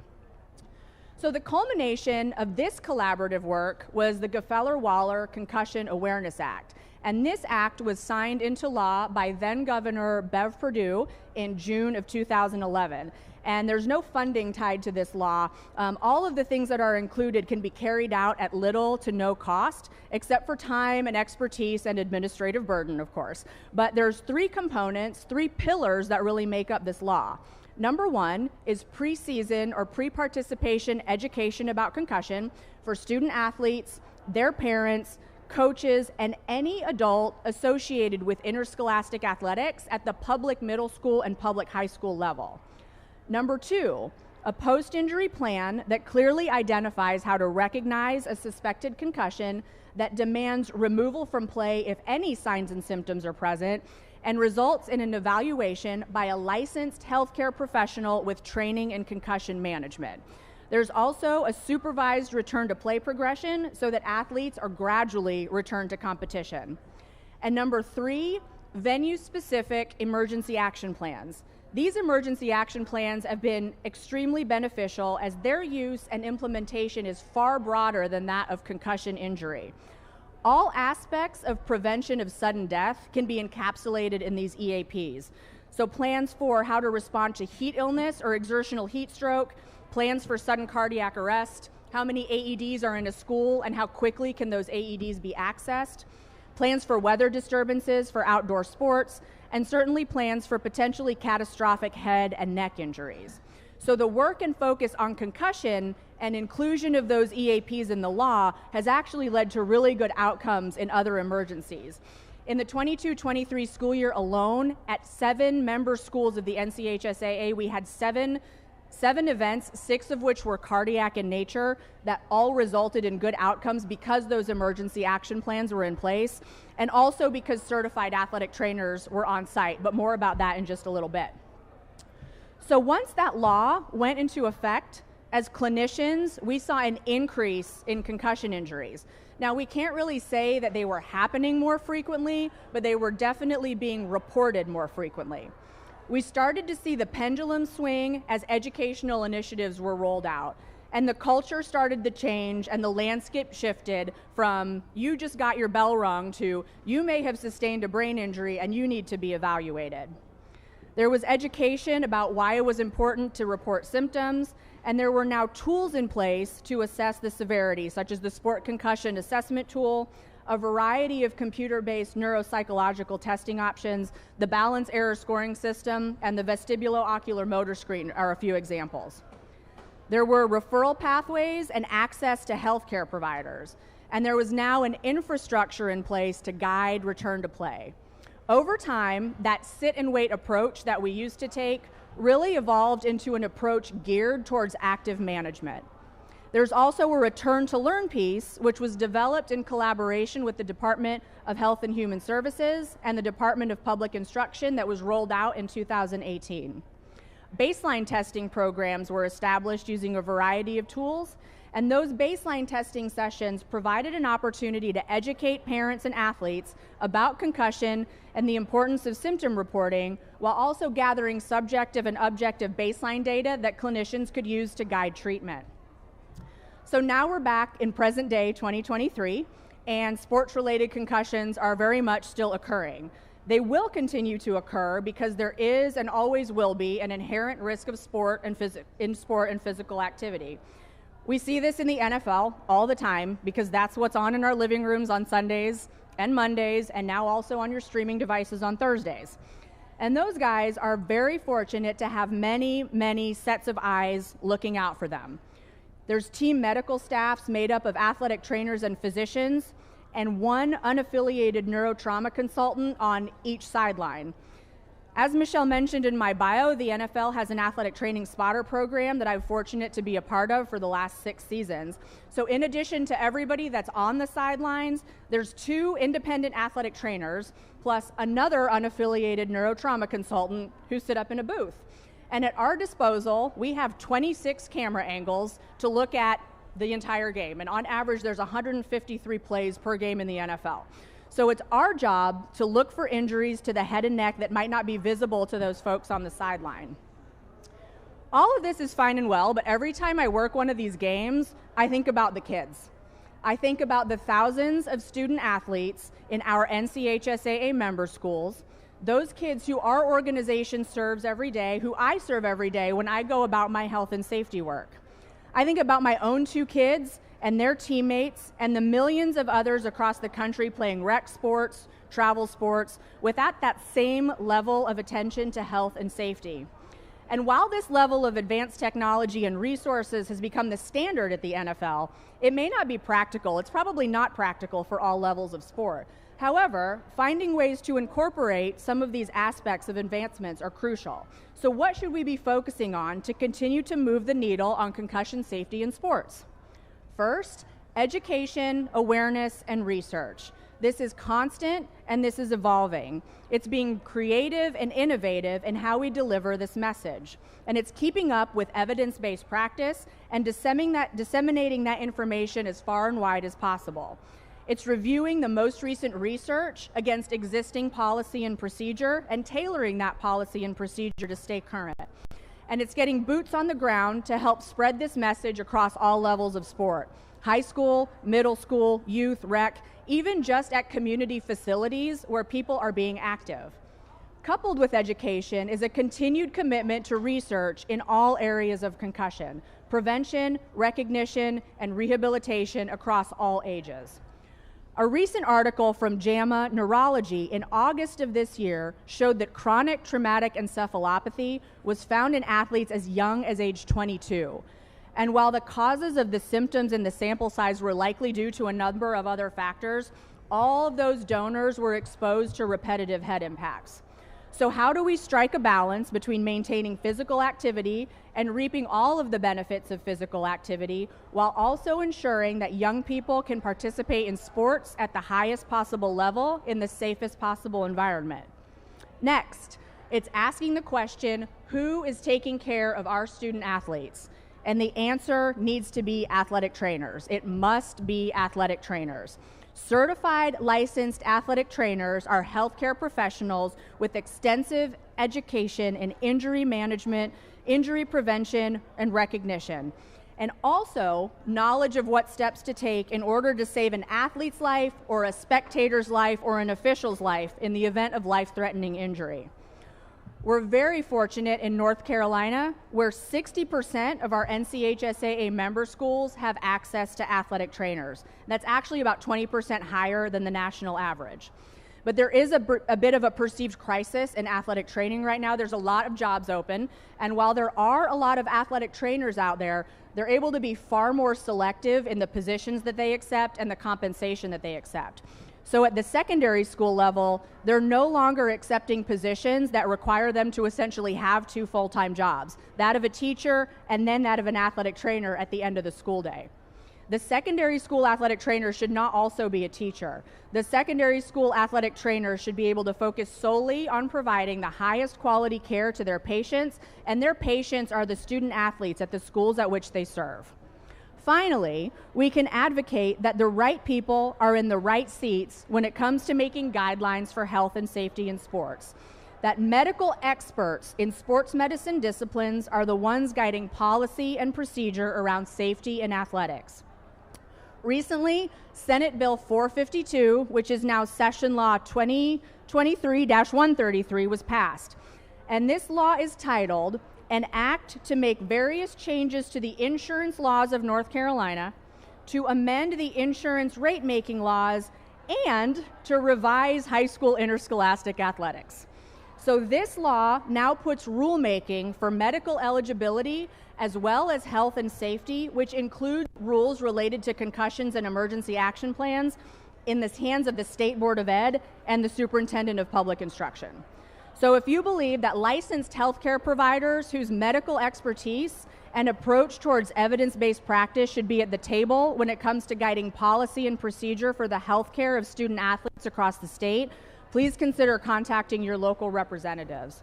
So the culmination of this collaborative work was the Gefeller-Waller Concussion Awareness Act. And this act was signed into law by then Governor Bev Perdue in June of 2011. And there's no funding tied to this law. All of the things that are included can be carried out at little to no cost, except for time and expertise and administrative burden, of course. But there's three components, three pillars that really make up this law. Number one is preseason or pre-participation education about concussion for student athletes, their parents, coaches, and any adult associated with interscholastic athletics at the public middle school and public high school level. Number two, a post-injury plan that clearly identifies how to recognize a suspected concussion that demands removal from play if any signs and symptoms are present, and results in an evaluation by a licensed healthcare professional with training in concussion management. There's also a supervised return to play progression so that athletes are gradually returned to competition. And number three, venue-specific emergency action plans. These emergency action plans have been extremely beneficial as their use and implementation is far broader than that of concussion injury. All aspects of prevention of sudden death can be encapsulated in these EAPs. So plans for how to respond to heat illness or exertional heat stroke, plans for sudden cardiac arrest, how many AEDs are in a school and how quickly can those AEDs be accessed, plans for weather disturbances for outdoor sports, and certainly plans for potentially catastrophic head and neck injuries. So the work and focus on concussion and inclusion of those EAPs in the law has actually led to really good outcomes in other emergencies. In the 22-23 school year alone, at 7 member schools of the NCHSAA, we had seven events, 6 of which were cardiac in nature, that all resulted in good outcomes because those emergency action plans were in place, and also because certified athletic trainers were on site, but more about that in just a little bit. So once that law went into effect, as clinicians, we saw an increase in concussion injuries. Now, we can't really say that they were happening more frequently, but they were definitely being reported more frequently. We started to see the pendulum swing as educational initiatives were rolled out, and the culture started to change and the landscape shifted from you just got your bell rung to you may have sustained a brain injury and you need to be evaluated. There was education about why it was important to report symptoms, and there were now tools in place to assess the severity, such as the Sport Concussion Assessment Tool, a variety of computer-based neuropsychological testing options, the balance error scoring system, and the vestibulo-ocular motor screen are a few examples. There were referral pathways and access to healthcare providers, and there was now an infrastructure in place to guide return to play. Over time, that sit and wait approach that we used to take really evolved into an approach geared towards active management. There's also a return to learn piece, which was developed in collaboration with the Department of Health and Human Services and the Department of Public Instruction that was rolled out in 2018. Baseline testing programs were established using a variety of tools, and those baseline testing sessions provided an opportunity to educate parents and athletes about concussion and the importance of symptom reporting, while also gathering subjective and objective baseline data that clinicians could use to guide treatment. So now we're back in present day 2023, and sports-related concussions are very much still occurring. They will continue to occur because there is and always will be an inherent risk of sport and physical activity. We see this in the NFL all the time because that's what's on in our living rooms on Sundays and Mondays, and now also on your streaming devices on Thursdays. And those guys are very fortunate to have many, many sets of eyes looking out for them. There's team medical staffs made up of athletic trainers and physicians, and one unaffiliated neurotrauma consultant on each sideline. As Michelle mentioned in my bio, the NFL has an athletic training spotter program that I'm fortunate to be a part of for the last 6 seasons. So in addition to everybody that's on the sidelines, there's 2 independent athletic trainers plus another unaffiliated neurotrauma consultant who sit up in a booth. And at our disposal, we have 26 camera angles to look at the entire game. And on average, there's 153 plays per game in the NFL. So it's our job to look for injuries to the head and neck that might not be visible to those folks on the sideline. All of this is fine and well, but every time I work one of these games, I think about the kids. I think about the thousands of student athletes in our NCHSAA member schools, those kids who our organization serves every day, who I serve every day when I go about my health and safety work. I think about my own 2 kids and their teammates and the millions of others across the country playing rec sports, travel sports, without that same level of attention to health and safety. And while this level of advanced technology and resources has become the standard at the NFL, it may not be practical. It's probably not practical for all levels of sport. However, finding ways to incorporate some of these aspects of advancements are crucial. So what should we be focusing on to continue to move the needle on concussion safety in sports? First, education, awareness, and research. This is constant and this is evolving. It's being creative and innovative in how we deliver this message. And it's keeping up with evidence-based practice and disseminating that information as far and wide as possible. It's reviewing the most recent research against existing policy and procedure and tailoring that policy and procedure to stay current. And it's getting boots on the ground to help spread this message across all levels of sport. High school, middle school, youth, rec, even just at community facilities where people are being active. Coupled with education is a continued commitment to research in all areas of concussion, prevention, recognition, and rehabilitation across all ages. A recent article from JAMA Neurology in August of this year showed that chronic traumatic encephalopathy was found in athletes as young as age 22. And while the causes of the symptoms in the sample size were likely due to a number of other factors, all of those donors were exposed to repetitive head impacts. So how do we strike a balance between maintaining physical activity and reaping all of the benefits of physical activity while also ensuring that young people can participate in sports at the highest possible level in the safest possible environment? Next, it's asking the question, who is taking care of our student athletes? And the answer needs to be athletic trainers. It must be athletic trainers. Certified licensed athletic trainers are healthcare professionals with extensive education in injury management, injury prevention, and recognition, and also knowledge of what steps to take in order to save an athlete's life or a spectator's life or an official's life in the event of life-threatening injury. We're very fortunate in North Carolina, where 60% of our NCHSAA member schools have access to athletic trainers. That's actually about 20% higher than the national average. But there is a bit of a perceived crisis in athletic training right now. There's a lot of jobs open, and while there are a lot of athletic trainers out there, they're able to be far more selective in the positions that they accept and the compensation that they accept. So at the secondary school level, they're no longer accepting positions that require them to essentially have 2 full-time jobs, that of a teacher and then that of an athletic trainer at the end of the school day. The secondary school athletic trainer should not also be a teacher. The secondary school athletic trainer should be able to focus solely on providing the highest quality care to their patients, and their patients are the student athletes at the schools at which they serve. Finally, we can advocate that the right people are in the right seats when it comes to making guidelines for health and safety in sports. That medical experts in sports medicine disciplines are the ones guiding policy and procedure around safety in athletics. Recently, Senate Bill 452, which is now Session Law 2023-133, was passed. And this law is titled, "An Act to Make Various Changes to the Insurance Laws of North Carolina, to amend the insurance rate-making laws, and to revise high school interscholastic athletics." So this law now puts rulemaking for medical eligibility as well as health and safety, which include rules related to concussions and emergency action plans, in the hands of the State Board of Ed and the Superintendent of Public Instruction. So if you believe that licensed healthcare providers whose medical expertise and approach towards evidence-based practice should be at the table when it comes to guiding policy and procedure for the healthcare of student athletes across the state, please consider contacting your local representatives.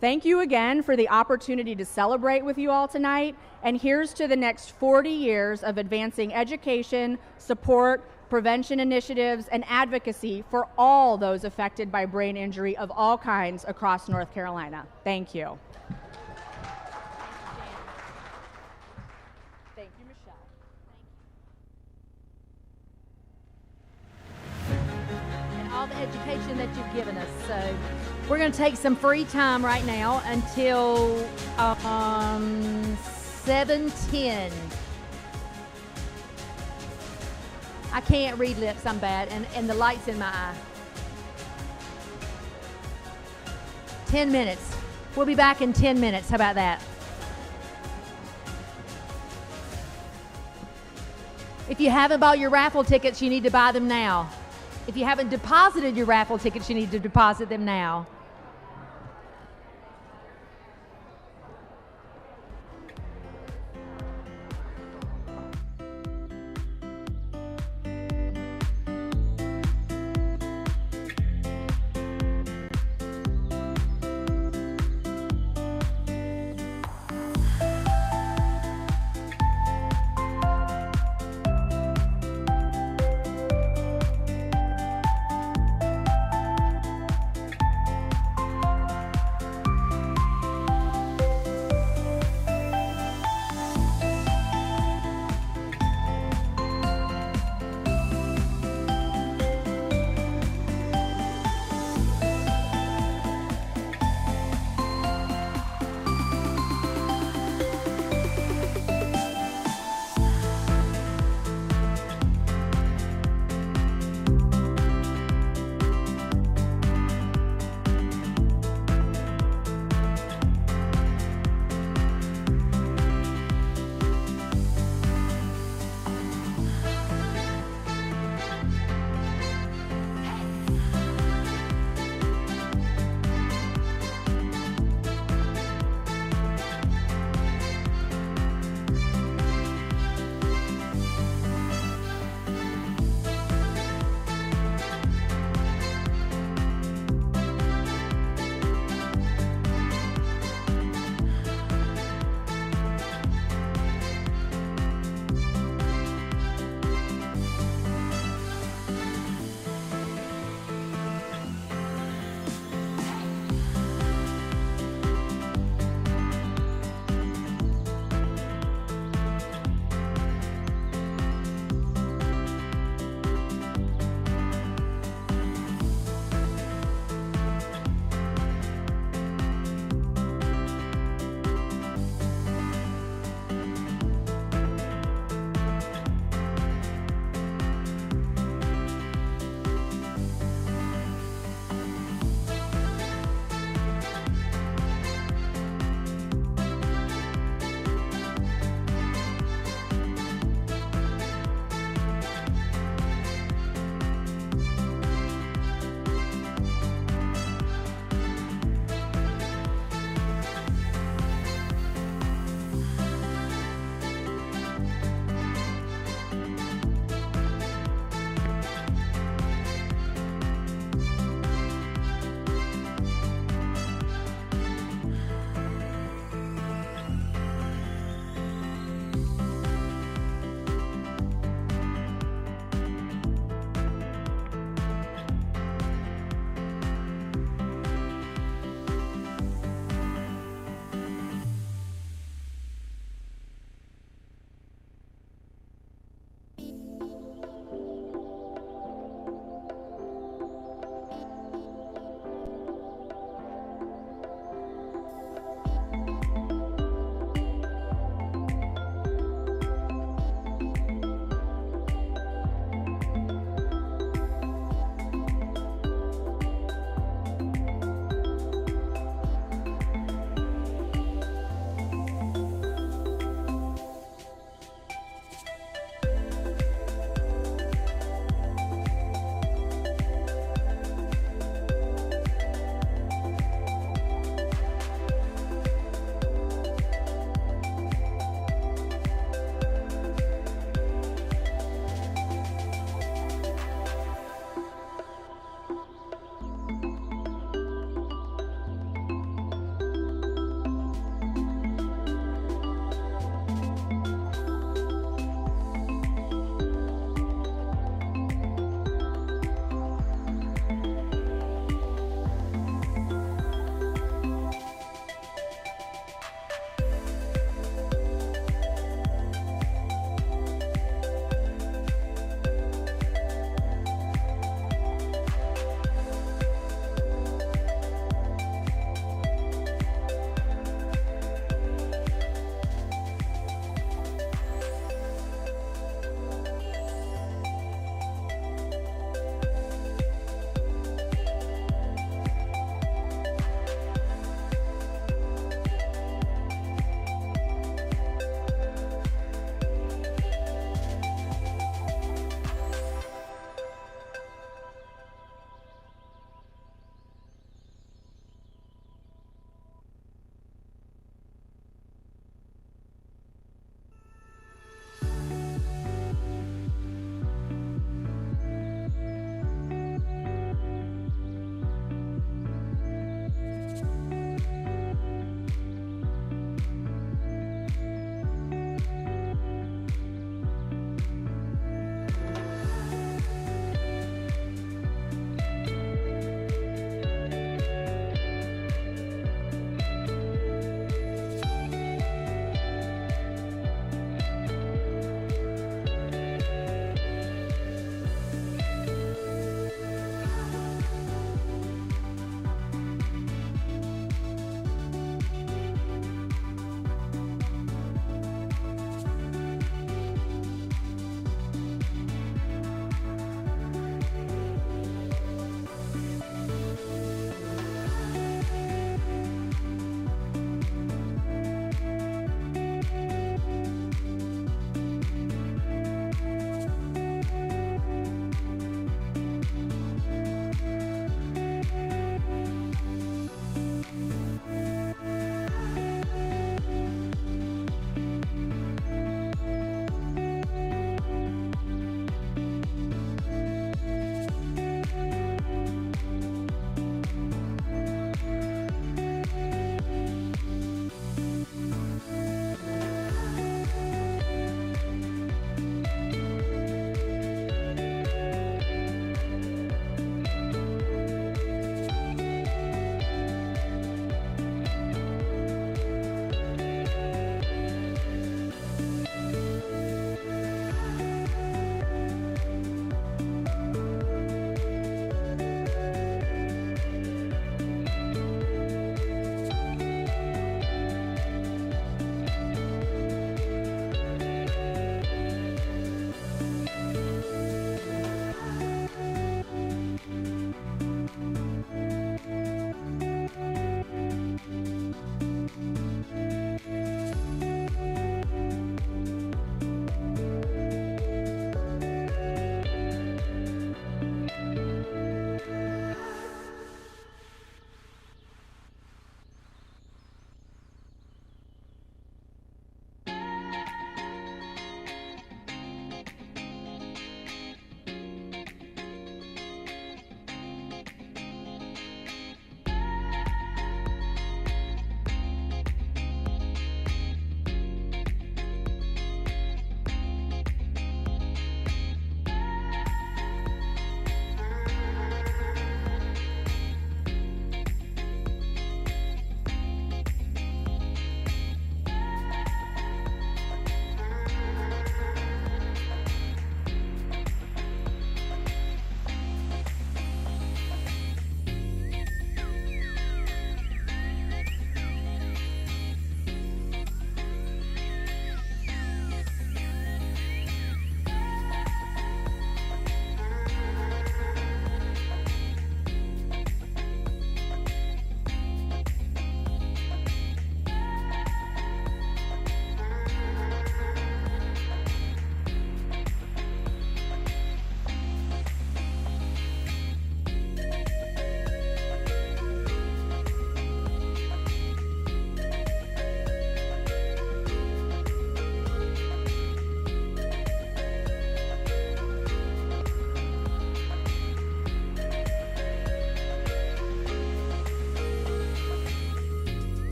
Thank you again for the opportunity to celebrate with you all tonight, and here's to the next 40 years of advancing education, support, prevention initiatives, and advocacy for all those affected by brain injury of all kinds across North Carolina. Thank you. Thank you, Michelle.
information that you've given us. So we're going to take some free time right now until 7:10. I can't read lips, I'm bad, and the light's in my eye. 10 minutes. We'll be back in 10 minutes. How about that? If you haven't bought your raffle tickets, you need to buy them now. If you haven't deposited your raffle tickets, you need to deposit them now.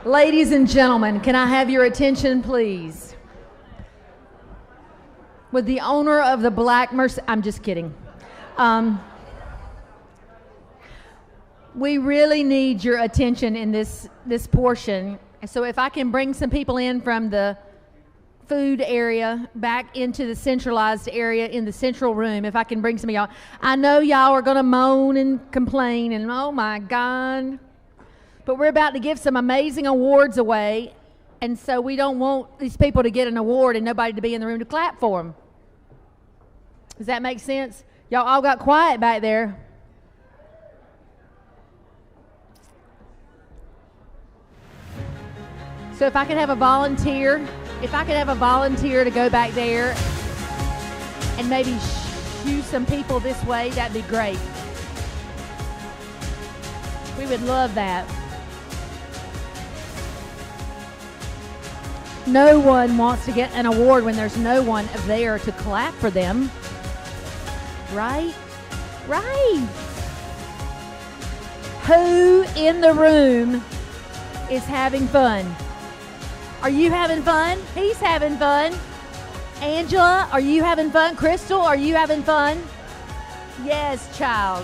Ladies and gentlemen, can I have your attention, please? With the owner of the black Mercedes, I'm just kidding. We really need your attention in this portion. So if I can bring some people in from the food area back into the centralized area in the central room, if I can bring some of y'all. I know y'all are going to moan and complain and oh my God, but we're about to give some amazing awards away, and so we don't want these people to get an award and nobody to be in the room to clap for them. Does that make sense? Y'all all got quiet back there. So if I could have a volunteer to go back there and maybe shoo some people this way, that'd be great. We would love that. No one wants to get an award when there's no one there to clap for them. Right? Right. Who in the room is having fun? Are you having fun? He's having fun. Angela, are you having fun? Crystal, are you having fun? Yes, child.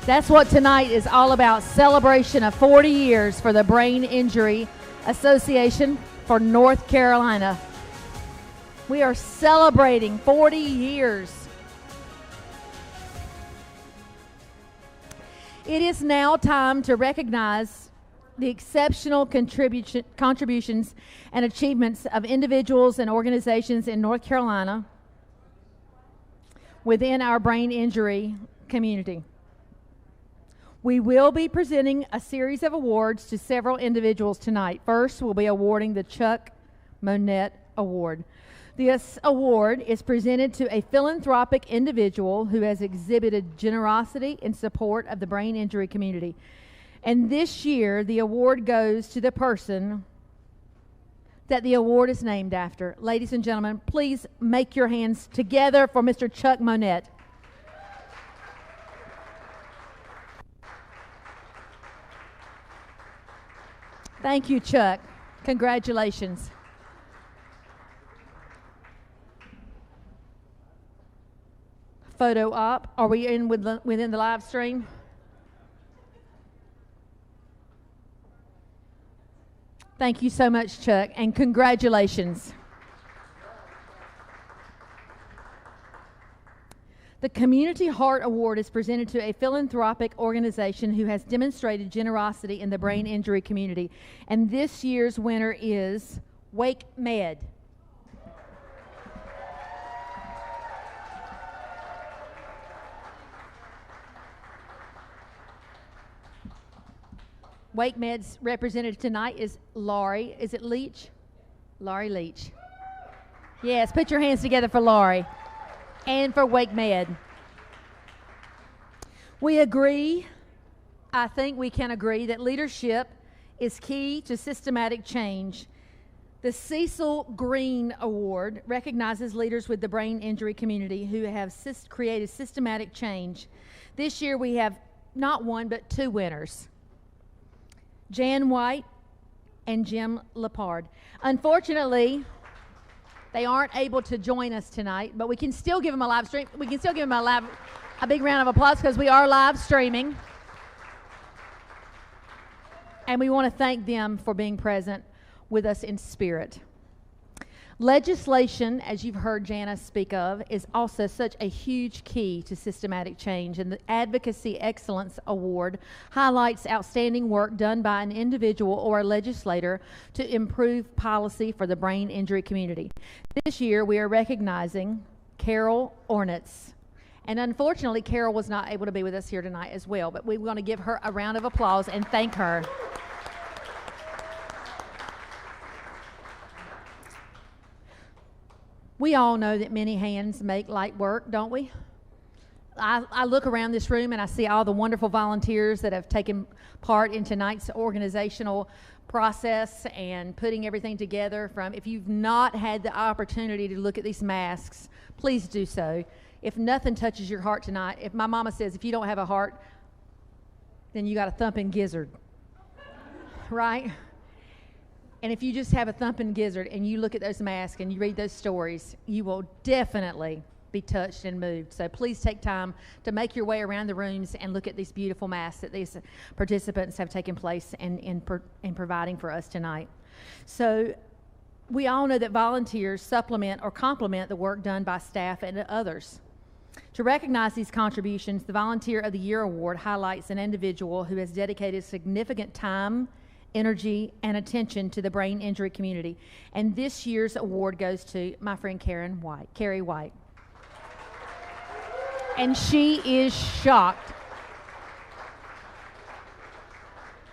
That's what tonight is all about. Celebration of 40 years for the Brain Injury Association for North Carolina. We are celebrating 40 years. It is now time to recognize the exceptional contributions and achievements of individuals and organizations in North Carolina within our brain injury community. We will be presenting a series of awards to several individuals tonight. First, we'll be awarding the Chuck Monette Award. This award is presented to a philanthropic individual who has exhibited generosity in support of the brain injury community. And this year, the award goes to the person that the award is named after. Ladies and gentlemen, please make your hands together for Mr. Chuck Monette. Thank you, Chuck. Congratulations. Photo op. Are we in within the live stream? Thank you so much, Chuck, and congratulations. The Community Heart Award is presented to a philanthropic organization who has demonstrated generosity in the brain injury community. And this year's winner is Wake Med. Wake Med's representative tonight is Laurie. Is it Leach? Laurie Leach. Yes, put your hands together for Laurie and for Wake Med. We agree, I think we can agree, that leadership is key to systematic change. The Cecil Green Award recognizes leaders with the brain injury community who have created systematic change. This year we have not one but two winners. Jan White and Jim Lepard. Unfortunately, they aren't able to join us tonight, but we can still give them a live stream. We can still give them a big round of applause because we are live streaming. And we want to thank them for being present with us in spirit. Legislation, as you've heard Janice speak of, is also such a huge key to systematic change, and the Advocacy Excellence Award highlights outstanding work done by an individual or a legislator to improve policy for the brain injury community. This year, we are recognizing Carol Ornitz. And unfortunately, Carol was not able to be with us here tonight as well, but we want to give her a round of applause and thank her. We all know that many hands make light work, don't we? I look around this room and I see all the wonderful volunteers that have taken part in tonight's organizational process and putting everything together. If you've not had the opportunity to look at these masks, please do so. If nothing touches your heart tonight, if my mama says if you don't have a heart, then you got a thumping gizzard. right? And if you just have a thumping gizzard and you look at those masks and you read those stories, you will definitely be touched and moved. So please take time to make your way around the rooms and look at these beautiful masks that these participants have taken place in providing for us tonight. So we all know that volunteers supplement or complement the work done by staff and others. To recognize these contributions, the Volunteer of the Year Award highlights an individual who has dedicated significant time, energy, and attention to the brain injury community. And this year's award goes to my friend Carrie White. And she is shocked.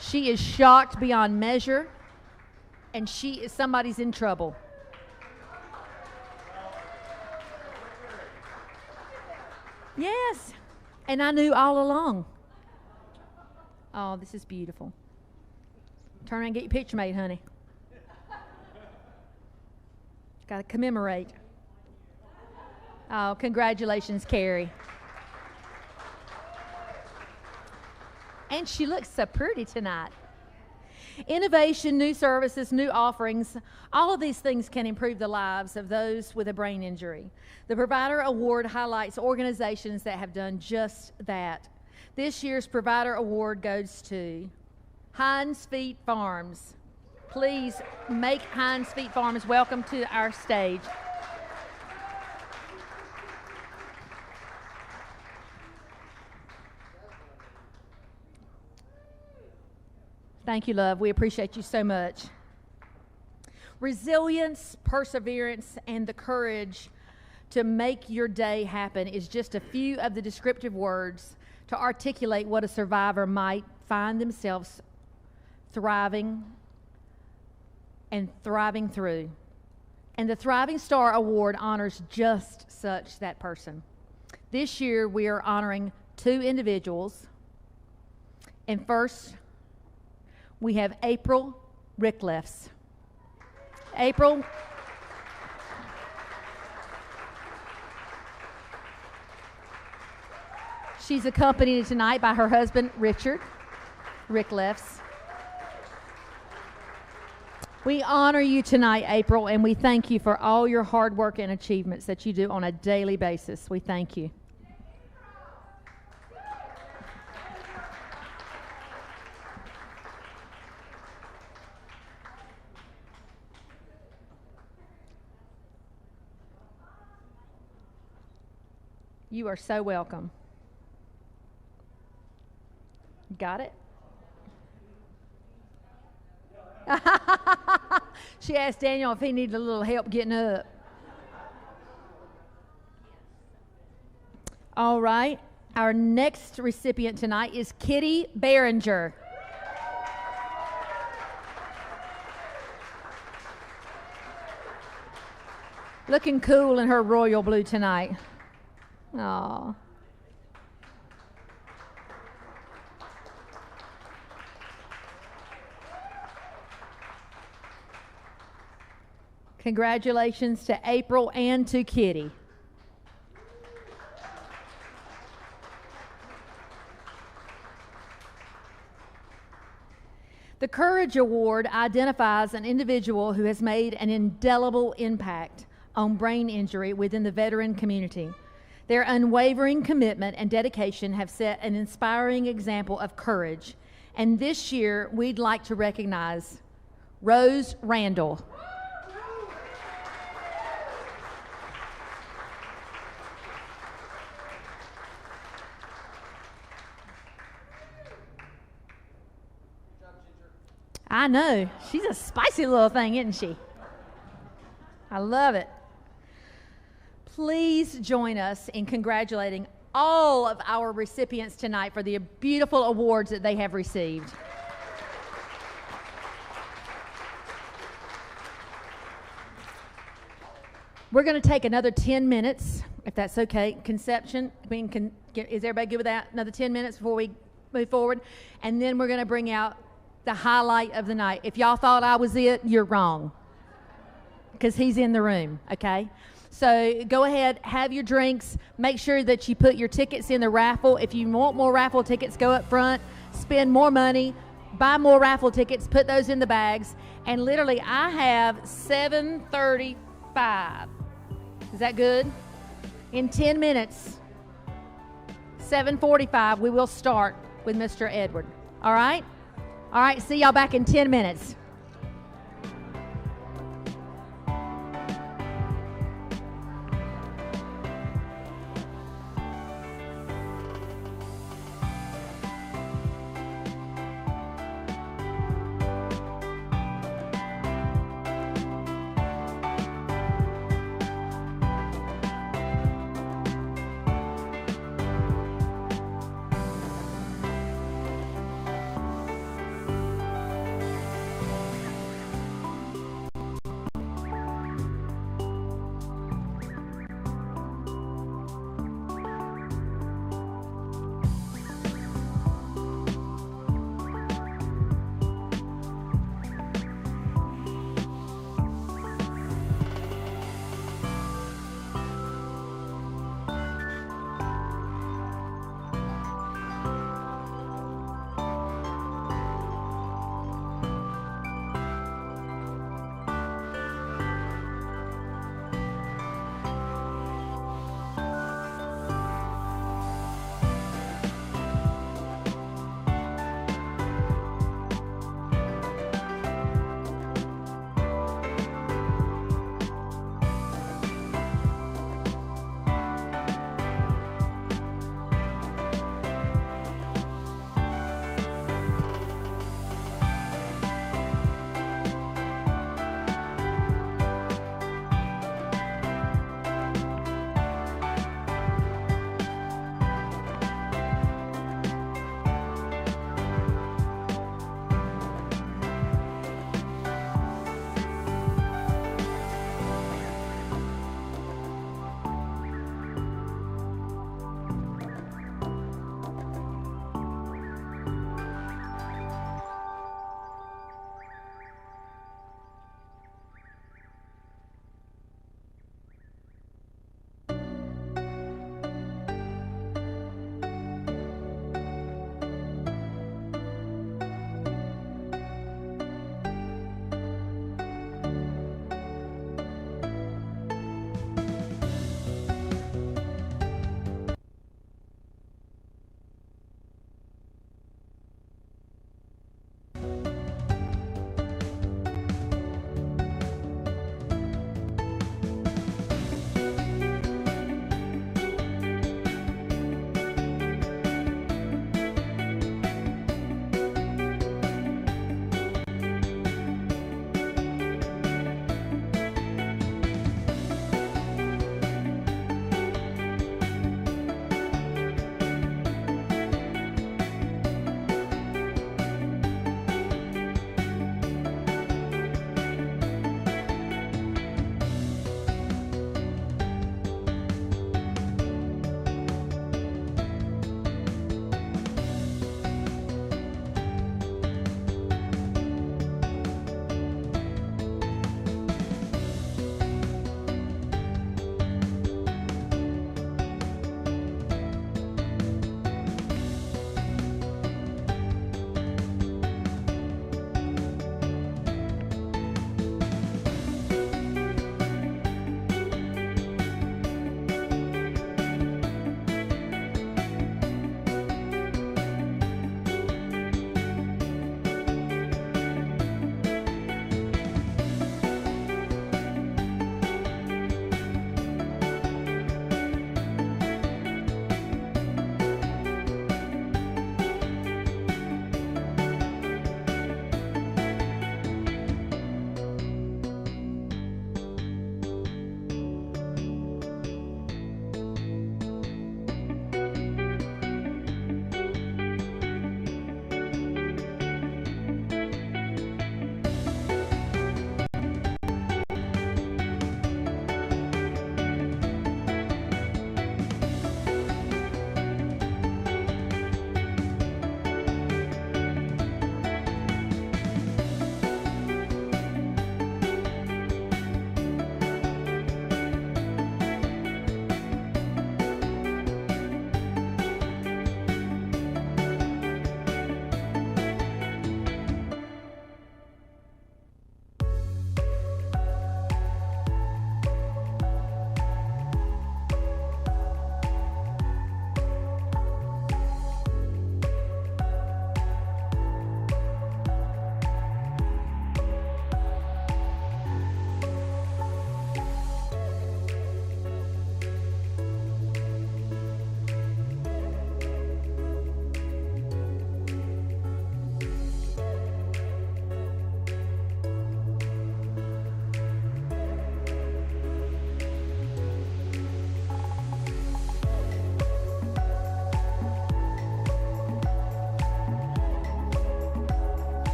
She is shocked beyond measure, and somebody's in trouble. Yes, and I knew all along. Oh, this is beautiful. Turn around and get your picture made, honey. Got to commemorate. Oh, congratulations, Carrie. And she looks so pretty tonight. Innovation, new services, new offerings, all of these things can improve the lives of those with a brain injury. The Provider Award highlights organizations that have done just that. This year's Provider Award goes to Heinz Feet Farms. Please make Heinz Feet Farms welcome to our stage. Thank you, love. We appreciate you so much. Resilience, perseverance, and the courage to make your day happen is just a few of the descriptive words to articulate what a survivor might find themselves thriving and thriving through. And the Thriving Star Award honors just such that person. This year, we are honoring 2 individuals. And first, we have April Ricklefs. April. She's accompanied tonight by her husband, Richard Ricklefs. We honor you tonight, April, and we thank you for all your hard work and achievements that you do on a daily basis. We thank you. You are so welcome. Got it? She asked Daniel if he needed a little help getting up. All right. Our next recipient tonight is Kitty Behringer. Looking cool in her royal blue tonight. Aww. Congratulations to April and to Kitty. The Courage Award identifies an individual who has made an indelible impact on brain injury within the veteran community. Their unwavering commitment and dedication have set an inspiring example of courage. And this year, we'd like to recognize Rose Randall. I know. She's a spicy little thing, isn't she? I love it. Please join us in congratulating all of our recipients tonight for the beautiful awards that they have received. We're going to take another 10 minutes, if that's okay. Conception, is everybody good with that? Another 10 minutes before we move forward? And then we're going to bring out the highlight of the night. If y'all thought I was it, you're wrong, because he's in the room, okay? So go ahead, have your drinks. Make sure that you put your tickets in the raffle. If you want more raffle tickets, go up front, spend more money, buy more raffle tickets, put those in the bags, and literally I have 7:35. Is that good? In 10 minutes, 7:45, we will start with Mr. Edward. All right? All right, see y'all back in 10 minutes.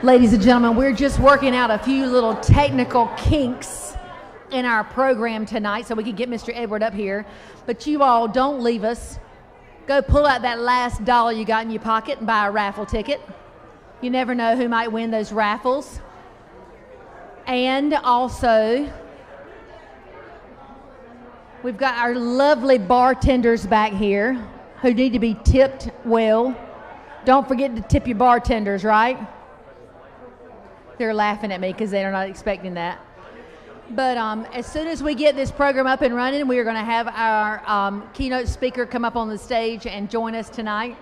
Ladies and gentlemen, we're just working out a few little technical kinks in our program tonight so we can get Mr. Edward up here. But you all don't leave us. Go pull out that last dollar you got in your pocket and buy a raffle ticket. You never know who might win those raffles. And also, we've got our lovely bartenders back here who need to be tipped well. Don't forget to tip your bartenders, right? They're laughing at me because they're not expecting that. But as soon as we get this program up and running, we are going to have our keynote speaker come up on the stage and join us tonight.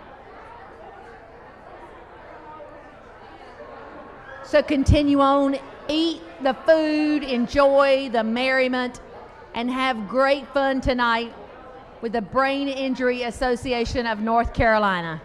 So continue on, eat the food, enjoy the merriment, and have great fun tonight with the Brain Injury Association of North Carolina.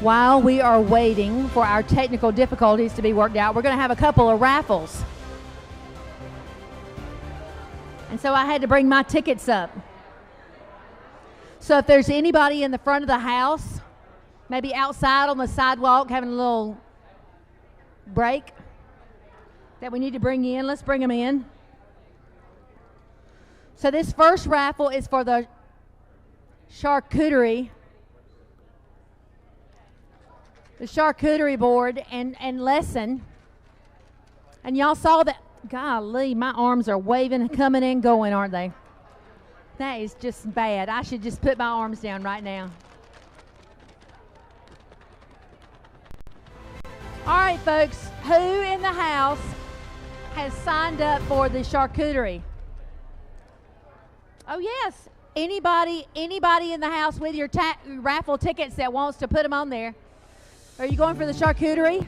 While we are waiting for our technical difficulties to be worked out, we're going to have a couple of raffles. And so I had to bring my tickets up. So if there's anybody in the front of the house, maybe outside on the sidewalk having a little break that we need to bring in, let's bring them in. So this first raffle is for the charcuterie board and lesson. And y'all saw that. Golly, my arms are waving, coming and going, aren't they? That is just bad. I should just put my arms down right now. All right, folks, who in the house has signed up for the charcuterie? Oh, yes. Anybody in the house with your raffle tickets that wants to put them on there? Are you going for the charcuterie?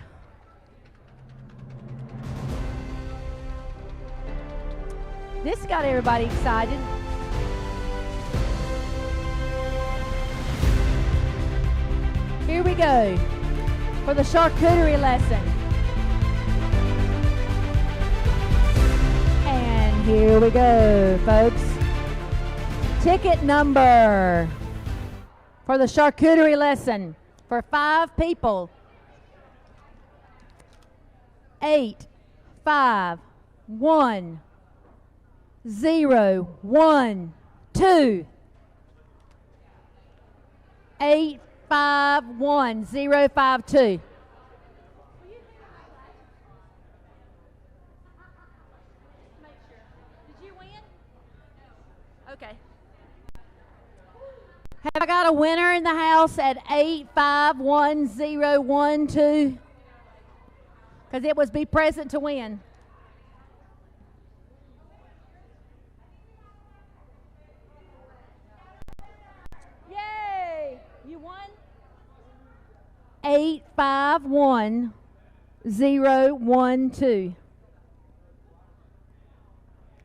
This got everybody excited. Here we go for the charcuterie lesson. And here we go, folks. Ticket number for the charcuterie lesson for 5 people. 8, 5, 1, 0, 1, 2. 8, 851052. Okay. Have I got a winner in the house at 851012? Because it was be present to win. Yay! You won? 851012.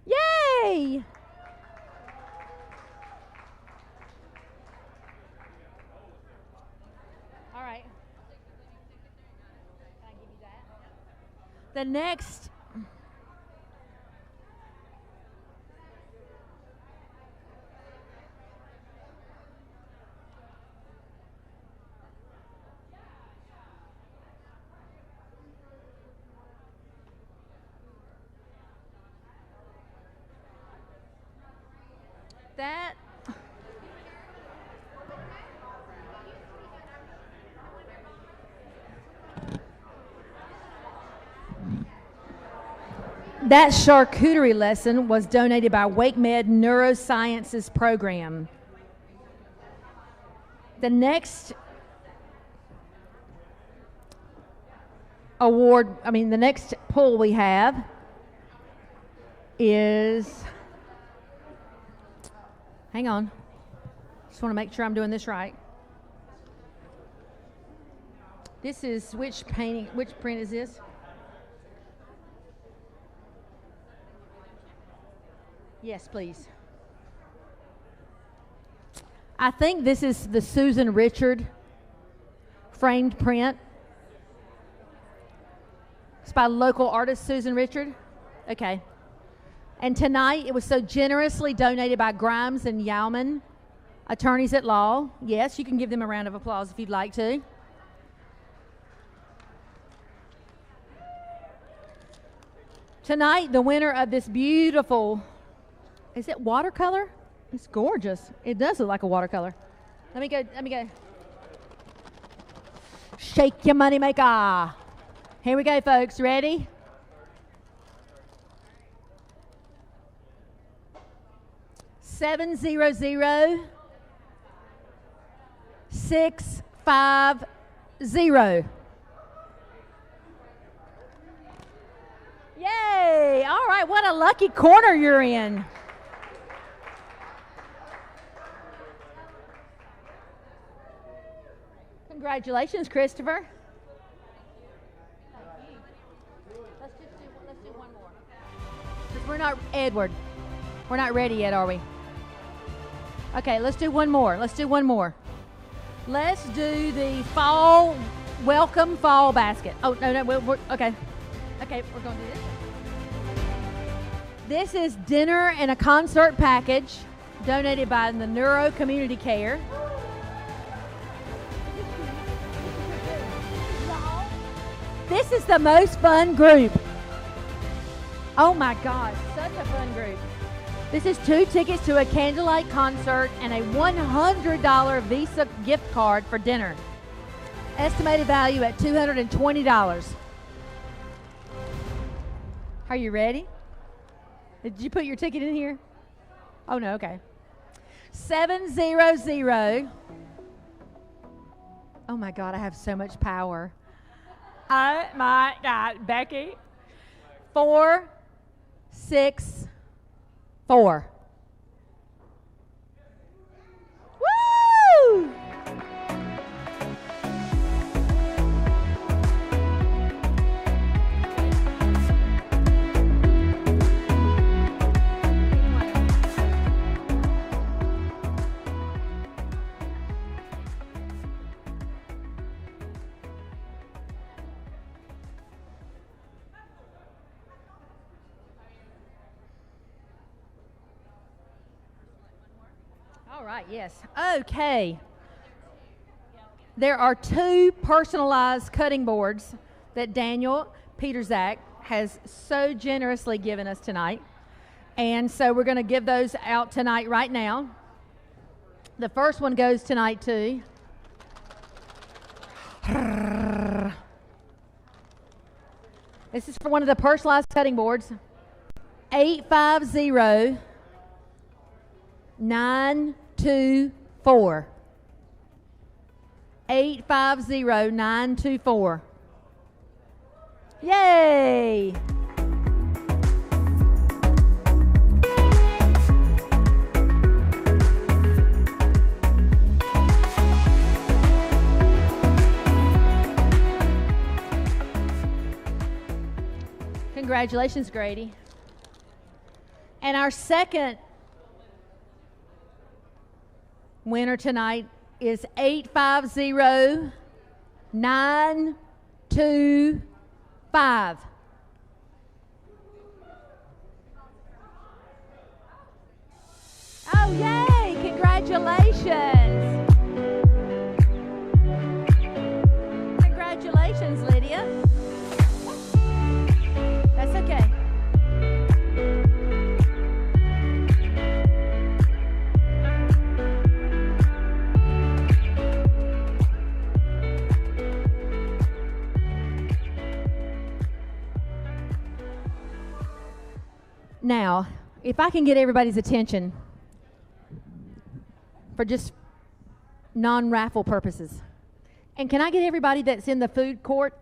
Yay! All right. Can I give you that? The next. That. That charcuterie lesson was donated by WakeMed Neurosciences Program. The next the next pool we have is, hang on, just want to make sure I'm doing this right. This is, which print is this? Yes, please. I think this is the Susan Richard framed print. It's by local artist Susan Richard. Okay. And tonight it was so generously donated by Grimes and Yauman, attorneys at law. Yes, you can give them a round of applause if you'd like to. Tonight, the winner of this beautiful, is it watercolor? It's gorgeous. It does look like a watercolor. Let me go. Shake your money maker. Here we go, folks. Ready? $700-650. Yay! All right, what a lucky corner you're in. Congratulations, Christopher. Let's do one more. 'Cause we're not, Edward, we're not ready yet, are we? Okay, let's do one more. Let's do the welcome fall basket. Oh, no, we're okay. Okay, we're going to do this. This is dinner and a concert package donated by the Neuro Community Care. This is the most fun group. Oh my gosh, such a fun group. This is 2 tickets to a candlelight concert and a $100 Visa gift card for dinner. Estimated value at $220. Are you ready? Did you put your ticket in here? Oh no, okay. 700. Oh my God, I have so much power. Oh my God, Becky. 464. Woo! All right, yes. Okay. There are 2 personalized cutting boards that Daniel Peterzak has so generously given us tonight. And so we're going to give those out tonight right now. The first one goes tonight to This is for one of the personalized cutting boards. 850-924. 850-924. Yay! Congratulations, Grady. And our second winner tonight is 850-925. Oh, yay! Congratulations! Congratulations, Lydia. That's okay. Now, if I can get everybody's attention for just non-raffle purposes. And can I get everybody that's in the food court,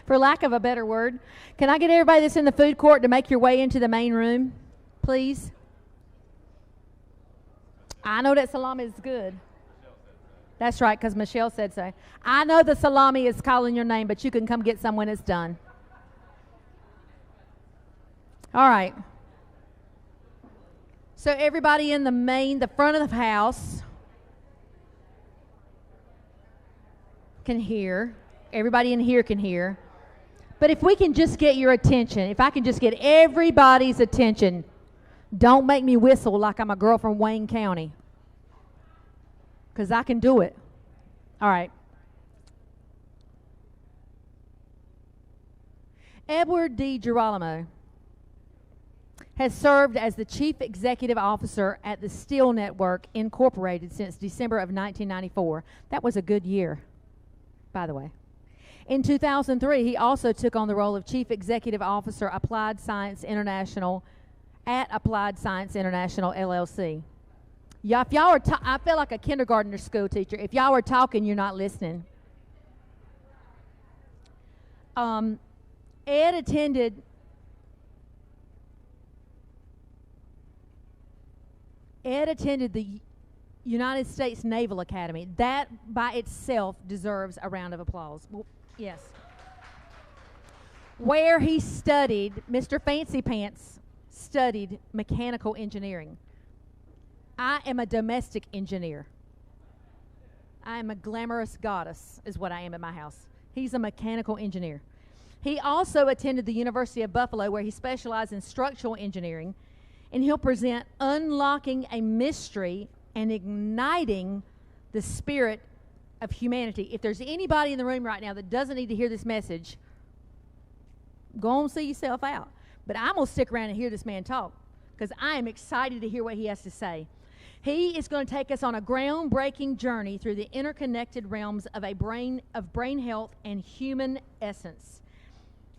for lack of a better word, can I get everybody that's in the food court to make your way into the main room, please? I know that salami is good. That's right, because Michelle said so. I know the salami is calling your name, but you can come get some when it's done. All right. So everybody in the front of the house can hear. Everybody in here can hear. But if we can just get your attention, if I can just get everybody's attention, don't make me whistle like I'm a girl from Wayne County, because I can do it. All right. Edward D. Girolamo has served as the Chief Executive Officer at the Steel Network Incorporated since December of 1994. That was a good year, by the way. In 2003, he also took on the role of Chief Executive Officer, Applied Science International, at Applied Science International, LLC. Yeah, if y'all were I feel like a kindergartner school teacher. If y'all were talking, you're not listening. Ed attended the United States Naval Academy. That by itself deserves a round of applause. Well, yes. Where he studied, Mr. Fancy Pants studied mechanical engineering. I am a domestic engineer. I am a glamorous goddess, is what I am at my house. He's a mechanical engineer. He also attended the University of Buffalo, where he specialized in structural engineering, and he'll present Unlocking a Mystery and Igniting the Spirit of Humanity. If there's anybody in the room right now that doesn't need to hear this message, go on, see yourself out. But I'm going to stick around and hear this man talk, because I am excited to hear what he has to say. He is going to take us on a groundbreaking journey through the interconnected realms of brain health and human essence.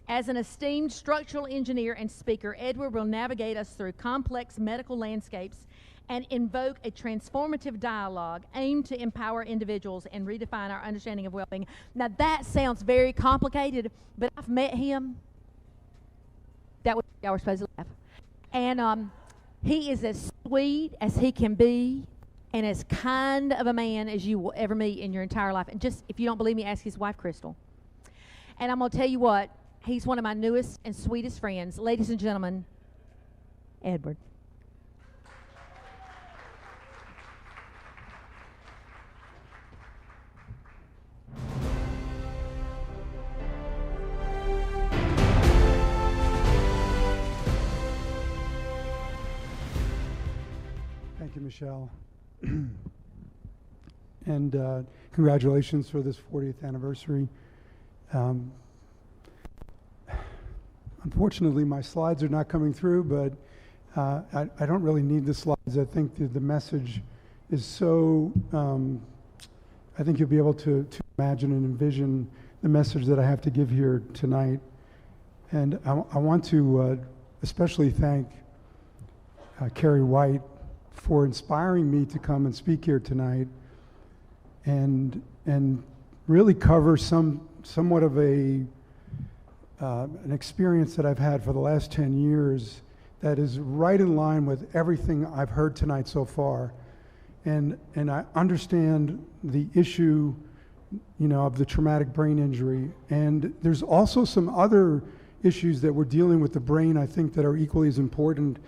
As an esteemed structural engineer and speaker, Edward will navigate us through complex medical landscapes and invoke a transformative dialogue aimed to empower individuals and redefine our understanding of well-being. Now that sounds very complicated, but I've met him. That was, y'all were supposed to laugh. And he is as sweet as he can be, and as kind of a man as you will ever meet in your entire life. And just, if you don't believe me, ask his wife, Crystal. And I'm going to tell you what, he's one of my newest and sweetest friends. Ladies and gentlemen, Edward.
Thank you, Michelle. And congratulations for this 40th anniversary. Unfortunately, my slides are not coming through, but I don't really need the slides. I think the message is so, I think you'll be able to imagine and envision the message that I have to give here tonight. And I want to especially thank Carrie White for inspiring me to come and speak here tonight and really cover somewhat of an experience that I've had for the last 10 years that is right in line with everything I've heard tonight so far. And I understand the issue, of the traumatic brain injury. And there's also some other issues that we're dealing with the brain, I think, that are equally as important.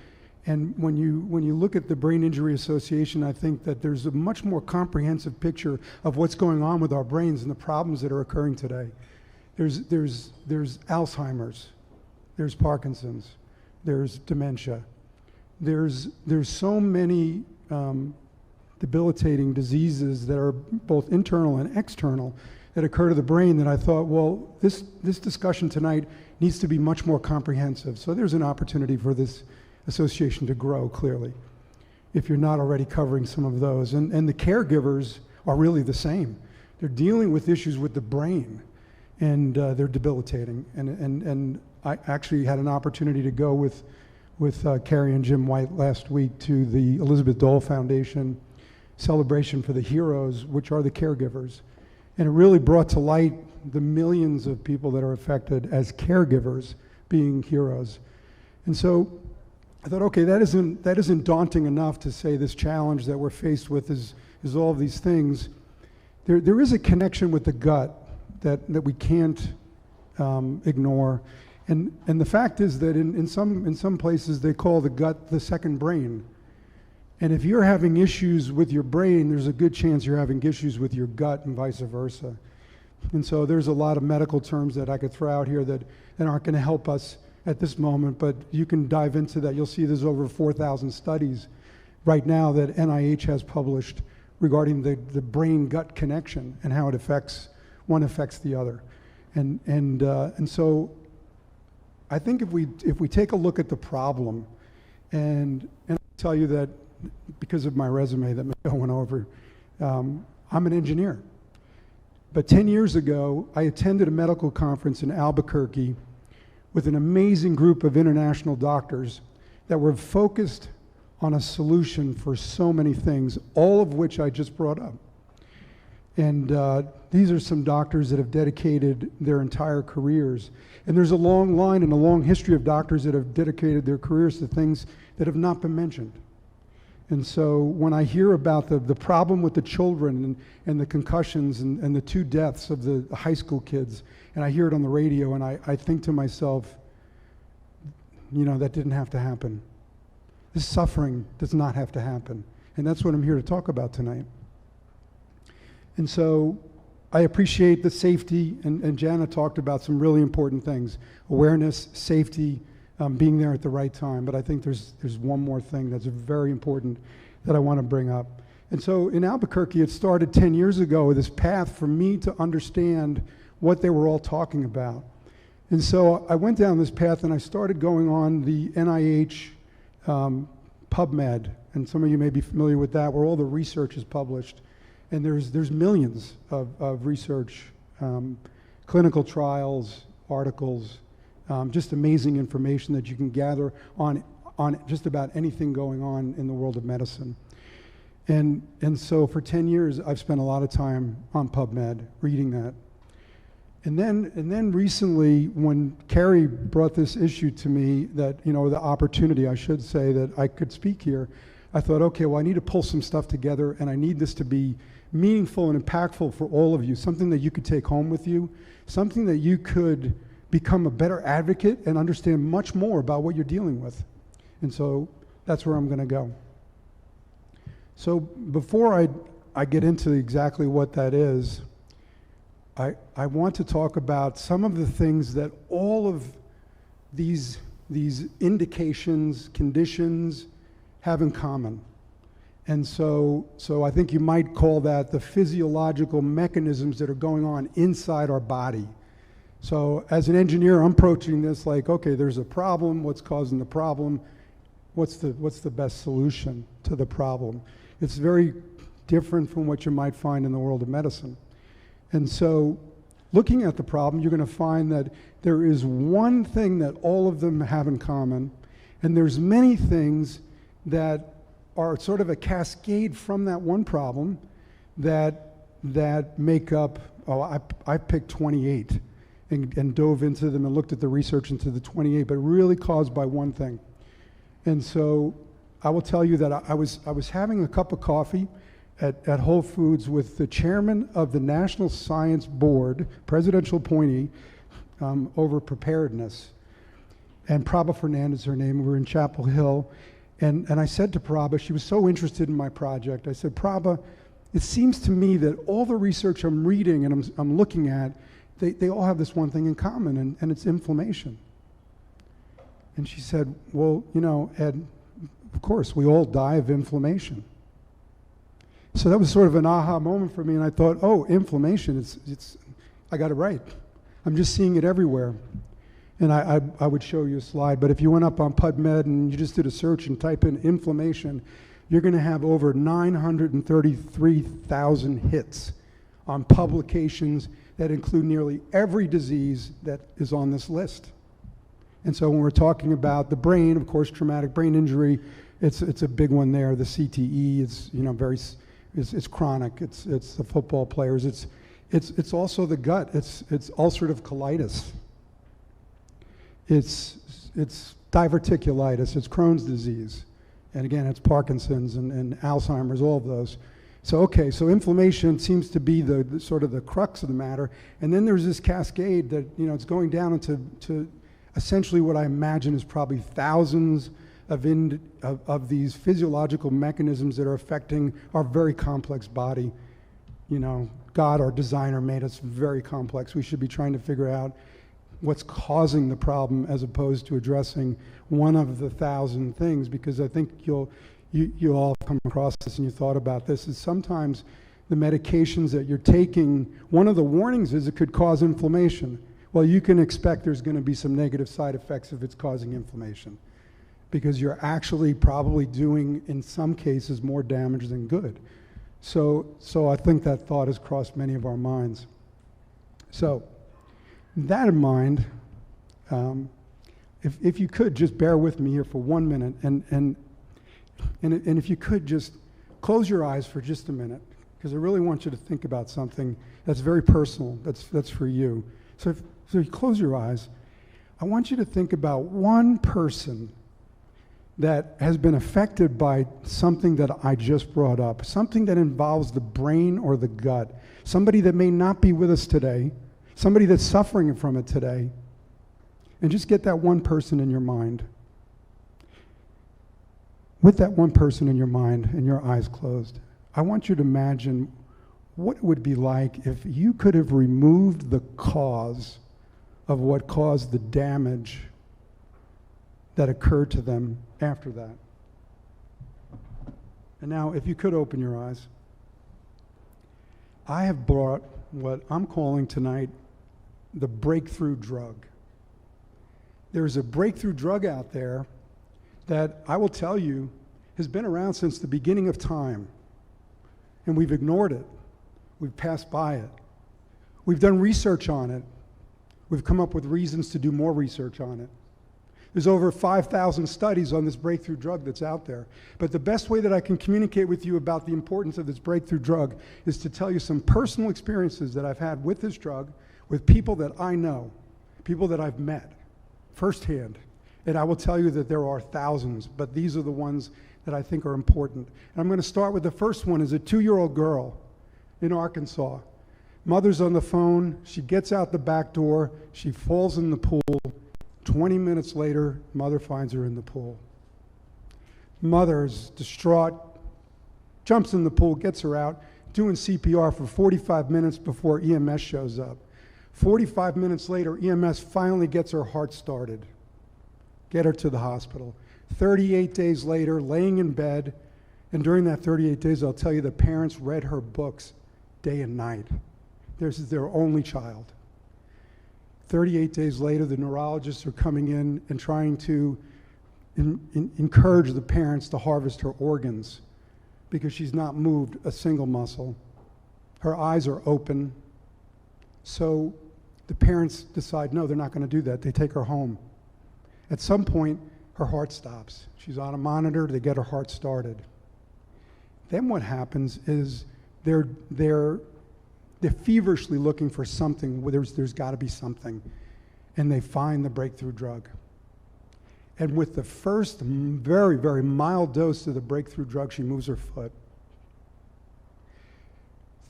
And when you look at the Brain Injury Association, I think that there's a much more comprehensive picture of what's going on with our brains and the problems that are occurring today. There's Alzheimer's, there's Parkinson's, there's dementia. There's so many debilitating diseases that are both internal and external that occur to the brain that I thought, well, this discussion tonight needs to be much more comprehensive. So there's an opportunity for this association to grow, clearly, if you're not already covering some of those. And the caregivers are really the same. They're dealing with issues with the brain, and they're debilitating. And I actually had an opportunity to go with Carrie and Jim White last week to the Elizabeth Dole Foundation celebration for the heroes, which are the caregivers. And it really brought to light the millions of people that are affected as caregivers being heroes. And so I thought, okay, that isn't daunting enough to say this challenge that we're faced with is all of these things. There is a connection with the gut that we can't ignore. And the fact is that in some places they call the gut the second brain. And if you're having issues with your brain, there's a good chance you're having issues with your gut and vice versa. And so there's a lot of medical terms that I could throw out here that aren't going to help us at this moment, but you can dive into that. You'll see there's over 4,000 studies right now that NIH has published regarding the brain-gut connection and how one affects the other. And so I think if we take a look at the problem, and I'll tell you that because of my resume that Michelle went over, I'm an engineer. But 10 years ago, I attended a medical conference in Albuquerque with an amazing group of international doctors that were focused on a solution for so many things, all of which I just brought up. And these are some doctors that have dedicated their entire careers. And there's a long line and a long history of doctors that have dedicated their careers to things that have not been mentioned. And so when I hear about the problem with the children and the concussions and the 2 deaths of the high school kids, and I hear it on the radio, and I think to myself, that didn't have to happen. This suffering does not have to happen. And that's what I'm here to talk about tonight. And so I appreciate the safety, and Jana talked about some really important things: awareness, safety, being there at the right time. But I think there's one more thing that's very important that I want to bring up. And so in Albuquerque, it started 10 years ago with this path for me to understand what they were all talking about. And so I went down this path and I started going on the NIH PubMed, and some of you may be familiar with that, where all the research is published. And there's millions of research, clinical trials, articles, just amazing information that you can gather on just about anything going on in the world of medicine. And so for 10 years, I've spent a lot of time on PubMed reading that. And then recently, when Carrie brought this issue to me, that, the opportunity, I should say, that I could speak here, I thought, okay, well, I need to pull some stuff together, and I need this to be meaningful and impactful for all of you, something that you could take home with you, something that you could become a better advocate and understand much more about what you're dealing with. And so that's where I'm going to go. So before I get into exactly what that is, I want to talk about some of the things that all of these indications, conditions have in common. And so I think you might call that the physiological mechanisms that are going on inside our body. So as an engineer, I'm approaching this like, okay, there's a problem, what's causing the problem? What's the best solution to the problem? It's very different from what you might find in the world of medicine. And so looking at the problem, you're going to find that there is one thing that all of them have in common, and there's many things that are sort of a cascade from that one problem that make up, I picked 28 and dove into them and looked at the research into the 28, but really caused by one thing. And so I will tell you that I was having a cup of coffee at Whole Foods with the chairman of the National Science Board, presidential appointee, over preparedness. And Prabha Fernandez, her name, we were in Chapel Hill. And I said to Prabha, she was so interested in my project, I said, Prabha, it seems to me that all the research I'm reading and I'm looking at, they all have this one thing in common, and it's inflammation. And she said, well, you know, Ed, of course, we all die of inflammation. So that was sort of an aha moment for me, and I thought, oh, inflammation, I got it right. I'm just seeing it everywhere. And I would show you a slide, but if you went up on PubMed and you just did a search and type in inflammation, you're going to have over 933,000 hits on publications that include nearly every disease that is on this list. And so when we're talking about the brain, of course, traumatic brain injury, it's a big one there. The CTE is, you know, it's chronic. It's the football players. It's also the gut. It's ulcerative colitis. It's diverticulitis. It's Crohn's disease. And again, it's Parkinson's and Alzheimer's, all of those. So, okay, so inflammation seems to be the sort of the crux of the matter. And then there's this cascade that, you know, it's going down into essentially what I imagine is probably thousands of these physiological mechanisms that are affecting our very complex body. You know, God, our designer, made us very complex. We should be trying to figure out what's causing the problem as opposed to addressing one of the 1,000 things, because I think you all come across this and you thought about this, is sometimes the medications that you're taking, one of the warnings is it could cause inflammation. Well, you can expect there's going to be some negative side effects if it's causing inflammation, because you're actually probably doing, in some cases, more damage than good. So I think that thought has crossed many of our minds. So, that in mind, if you could just bear with me here for 1 minute, and if you could just close your eyes for just a minute, because I really want you to think about something that's very personal, that's for you. So you close your eyes. I want you to think about one person that has been affected by something that I just brought up, something that involves the brain or the gut, somebody that may not be with us today, somebody that's suffering from it today, and just get that one person in your mind. With that one person in your mind and your eyes closed, I want you to imagine what it would be like if you could have removed the cause of what caused the damage that occurred to them after that. And now, if you could open your eyes, I have brought what I'm calling tonight the breakthrough drug. There's a breakthrough drug out there that I will tell you has been around since the beginning of time, and we've ignored it. We've passed by it. We've done research on it. We've come up with reasons to do more research on it. There's over 5,000 studies on this breakthrough drug that's out there. But the best way that I can communicate with you about the importance of this breakthrough drug is to tell you some personal experiences that I've had with this drug, with people that I know, people that I've met firsthand. And I will tell you that there are thousands, but these are the ones that I think are important. And I'm going to start with the first one, is a 2-year-old girl in Arkansas. Mother's on the phone. She gets out the back door. She falls in the pool. 20 minutes later, mother finds her in the pool. Mother's distraught, jumps in the pool, gets her out, doing CPR for 45 minutes before EMS shows up. 45 minutes later, EMS finally gets her heart started. Get her to the hospital. 38 days later, laying in bed, and during that 38 days, I'll tell you, the parents read her books day and night. This is their only child. 38 days later, the neurologists are coming in and trying to encourage the parents to harvest her organs because she's not moved a single muscle. Her eyes are open. So The parents decide, no, they're not going to do that. They take her home. At some point, her heart stops. She's on a monitor. They get her heart started. Then what happens is they're feverishly looking for something. There's got to be something. And they find the breakthrough drug. And with the first very, very mild dose of the breakthrough drug, she moves her foot.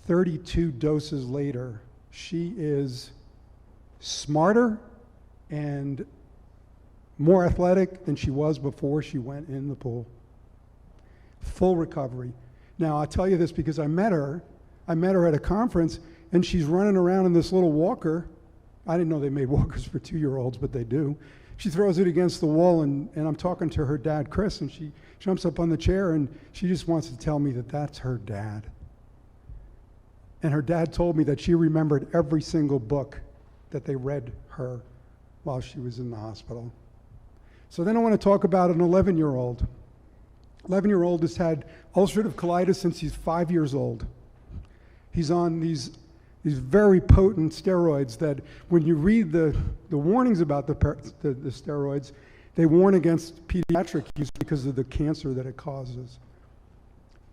32 doses later, she is smarter and more athletic than she was before she went in the pool. Full recovery. Now, I'll tell you this because I met her at a conference, and she's running around in this little walker. I didn't know they made walkers for 2-year-olds, but they do. She throws it against the wall, and I'm talking to her dad, Chris, and she jumps up on the chair, and she just wants to tell me that that's her dad. And her dad told me that she remembered every single book that they read her while she was in the hospital. So then I want to talk about an 11-year-old. 11-year-old has had ulcerative colitis since he's 5 years old. He's on these very potent steroids that when you read the warnings about the steroids, they warn against pediatric use because of the cancer that it causes.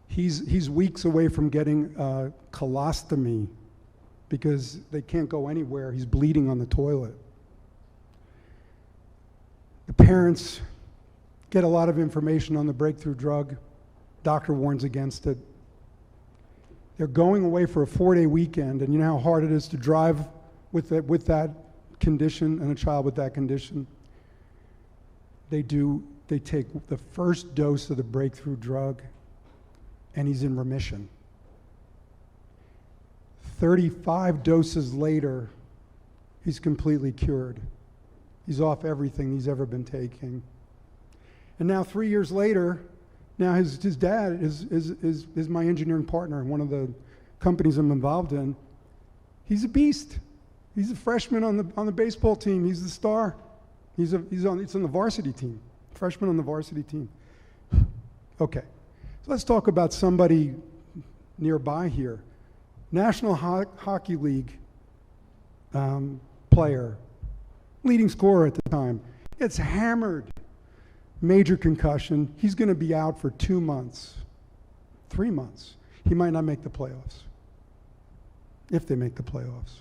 He's weeks away from getting a colostomy because they can't go anywhere. He's bleeding on the toilet. The parents get a lot of information on the breakthrough drug. Doctor warns against it. They're going away for a 4-day weekend, and you know how hard it is to drive with that condition and a child with that condition. They take the first dose of the breakthrough drug, and he's in remission. 35 doses later, he's completely cured. He's off everything he's ever been taking. And now 3 years later, now his dad is my engineering partner in one of the companies I'm involved in. He's a beast. He's a freshman on the baseball team. He's the star. It's on the varsity team. Freshman on the varsity team. Okay, so let's talk about somebody nearby here. National Hockey League player, leading scorer at the time, gets hammered. Major concussion. He's going to be out for 2 months, 3 months. He might not make the playoffs, if they make the playoffs.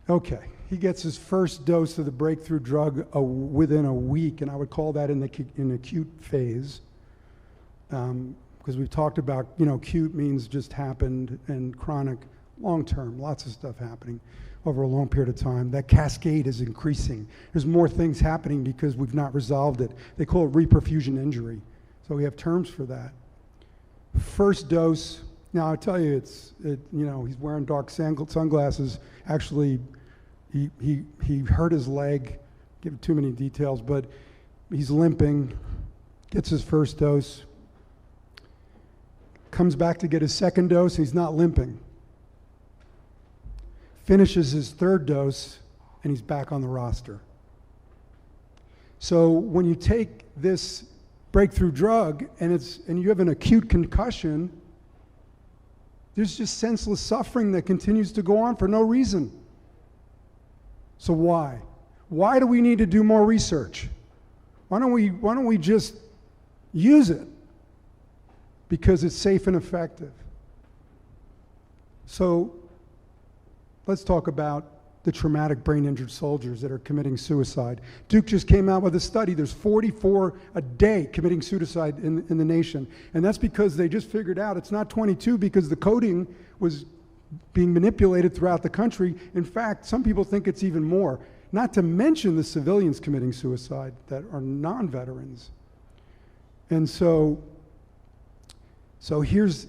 Okay, he gets his first dose of the breakthrough drug within a week, and I would call that in acute phase, because we've talked about, acute means just happened, and chronic, long-term, lots of stuff happening over a long period of time. That cascade is increasing. There's more things happening because we've not resolved it. They call it reperfusion injury. So we have terms for that. First dose, now I tell you, he's wearing dark sunglasses. Actually, he hurt his leg. Give too many details, but he's limping, gets his first dose, comes back to get his second dose, he's not limping. Finishes his third dose, and he's back on the roster. So when you take this breakthrough drug and you have an acute concussion, there's just senseless suffering that continues to go on for no reason. So why? Why do we need to do more research? Why don't we just use it? Because it's safe and effective. So let's talk about the traumatic brain injured soldiers that are committing suicide. Duke just came out with a study. There's 44 a day committing suicide in the nation. And that's because they just figured out it's not 22 because the coding was being manipulated throughout the country. In fact, some people think it's even more. Not to mention the civilians committing suicide that are non-veterans. And so here's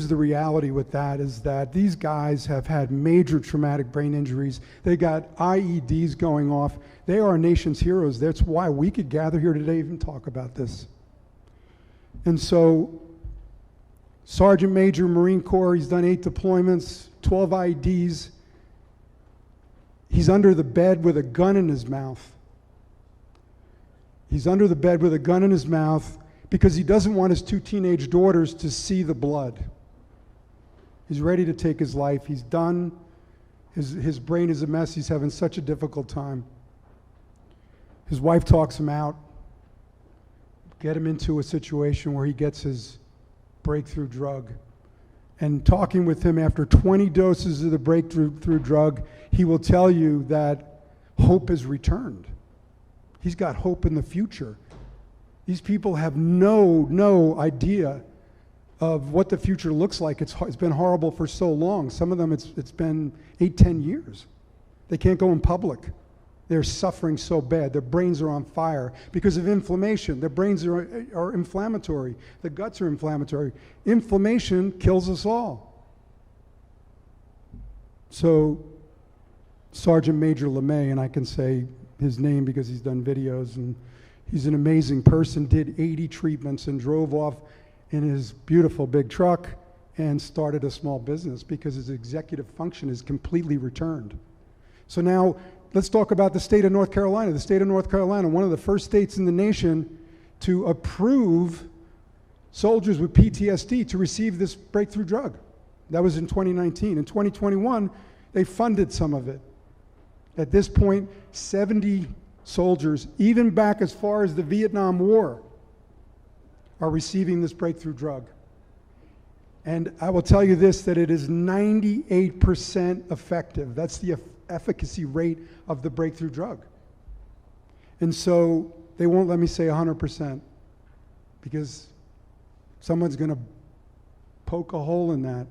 the reality with that is that these guys have had major traumatic brain injuries. They got IEDs going off. They are our nation's heroes. That's why we could gather here today and talk about this. And so Sergeant Major, Marine Corps, he's done 8 deployments, 12 IEDs. He's under the bed with a gun in his mouth. He's under the bed with a gun in his mouth because he doesn't want his 2 teenage daughters to see the blood. He's ready to take his life. He's done. His brain is a mess. He's having such a difficult time. His wife talks him out, get him into a situation where he gets his breakthrough drug. And talking with him after 20 doses of the breakthrough drug, he will tell you that hope has returned. He's got hope in the future. These people have no idea of what the future looks like. It's been horrible for so long. Some of them, it's been 8-10 years. They can't go in public. They're suffering so bad. Their brains are on fire because of inflammation. Their brains are inflammatory. The guts are inflammatory. Inflammation kills us all. So Sergeant Major LeMay, and I can say his name because he's done videos, and he's an amazing person, did 80 treatments and drove off in his beautiful big truck and started a small business because his executive function is completely returned. So now let's talk about the state of North Carolina. The state of North Carolina, one of the first states in the nation to approve soldiers with PTSD to receive this breakthrough drug. That was in 2019. In 2021, they funded some of it. At this point, 70 soldiers, even back as far as the Vietnam War, are receiving this breakthrough drug. And I will tell you this, that it is 98% effective. That's the efficacy rate of the breakthrough drug. And so they won't let me say 100% because someone's going to poke a hole in that.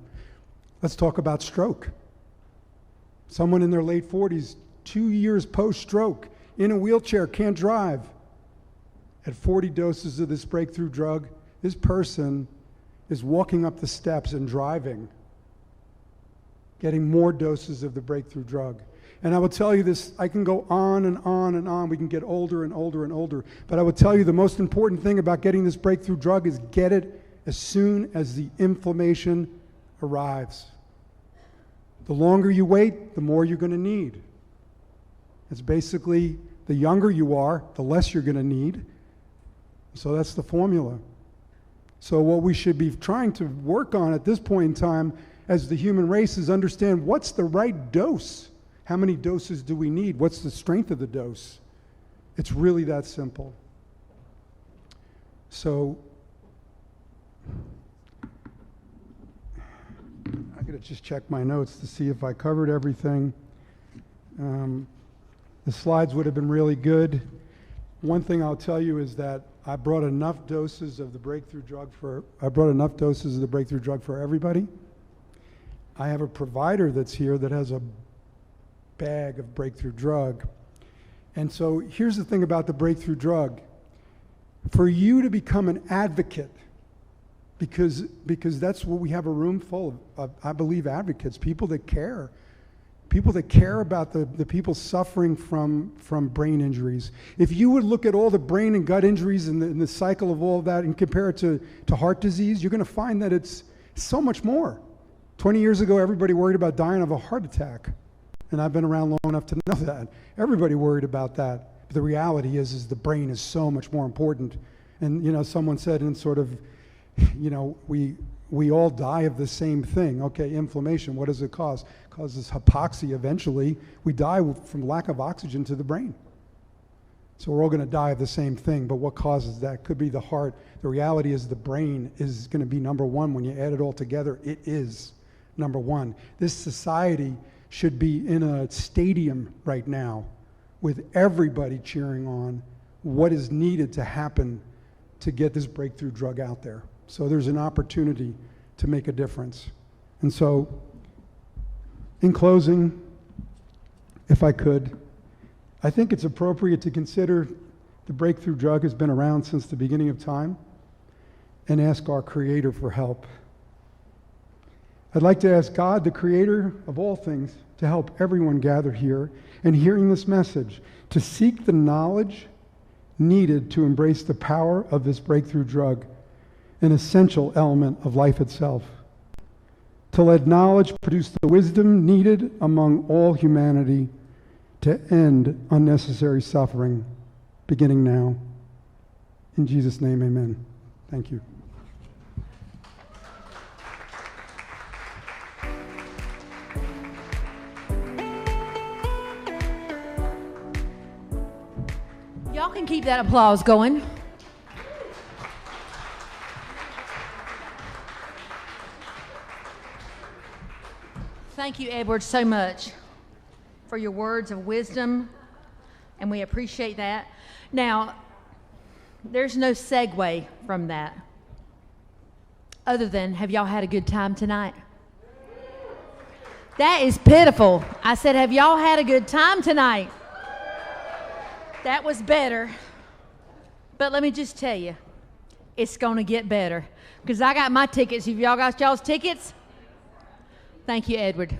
Let's talk about stroke. Someone in their late 40s, 2 years post-stroke, in a wheelchair, can't drive. At 40 doses of this breakthrough drug, this person is walking up the steps and driving, getting more doses of the breakthrough drug. And I will tell you this, I can go on and on and on. We can get older and older and older. But I will tell you the most important thing about getting this breakthrough drug is get it as soon as the inflammation arrives. The longer you wait, the more you're going to need. It's basically the younger you are, the less you're going to need. So that's the formula. So what we should be trying to work on at this point in time as the human race is understand what's the right dose. How many doses do we need? What's the strength of the dose? It's really that simple. So I gotta just check my notes to see if I covered everything. The slides would have been really good. One thing I'll tell you is that I brought enough doses of the breakthrough drug for everybody. I have a provider that's here that has a bag of breakthrough drug. And so here's the thing about the breakthrough drug. For you to become an advocate, because that's what we have a room full of, I believe, advocates, people that care about the people suffering from brain injuries. If you would look at all the brain and gut injuries and the cycle of all of that and compare it to heart disease, you're going to find that it's so much more. 20 years ago, everybody worried about dying of a heart attack. And I've been around long enough to know that. Everybody worried about that. But the reality is the brain is so much more important. And, someone said in sort of, we all die of the same thing. Okay, inflammation, what does it cause? It causes hypoxia eventually. We die from lack of oxygen to the brain. So we're all going to die of the same thing, but what causes that? Could be the heart. The reality is the brain is going to be number one. When you add it all together, it is number one. This society should be in a stadium right now with everybody cheering on what is needed to happen to get this breakthrough drug out there. So there's an opportunity to make a difference. And so, in closing, if I could, I think it's appropriate to consider the breakthrough drug has been around since the beginning of time and ask our Creator for help. I'd like to ask God, the Creator of all things, to help everyone gathered here and hearing this message, to seek the knowledge needed to embrace the power of this breakthrough drug, an essential element of life itself. To let knowledge produce the wisdom needed among all humanity to end unnecessary suffering, beginning now. In Jesus' name, amen. Thank you.
can keep that applause going. Thank you, Edward, so much for your words of wisdom, and we appreciate that. Now, there's no segue from that other than, have y'all had a good time tonight? That is pitiful. I said, have y'all had a good time tonight? That was better. But let me just tell you, it's going to get better because I got my tickets. Have y'all got y'all's tickets? Thank you, Edward.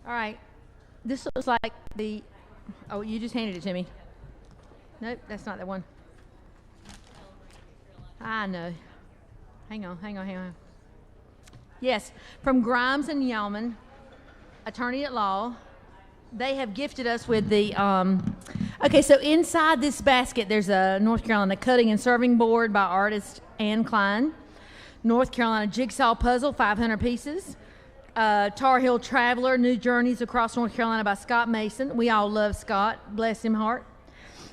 All right. This looks like the... Oh, you just handed it to me. Nope, that's not the one. I know. Hang on. Yes, from Grimes and Yeoman, attorney at law. They have gifted us with the... Okay, so inside this basket, there's a North Carolina cutting and serving board by artist Ann Klein. North Carolina jigsaw puzzle, 500 pieces. Tar Heel Traveler, New Journeys Across North Carolina by Scott Mason. We all love Scott, bless him heart.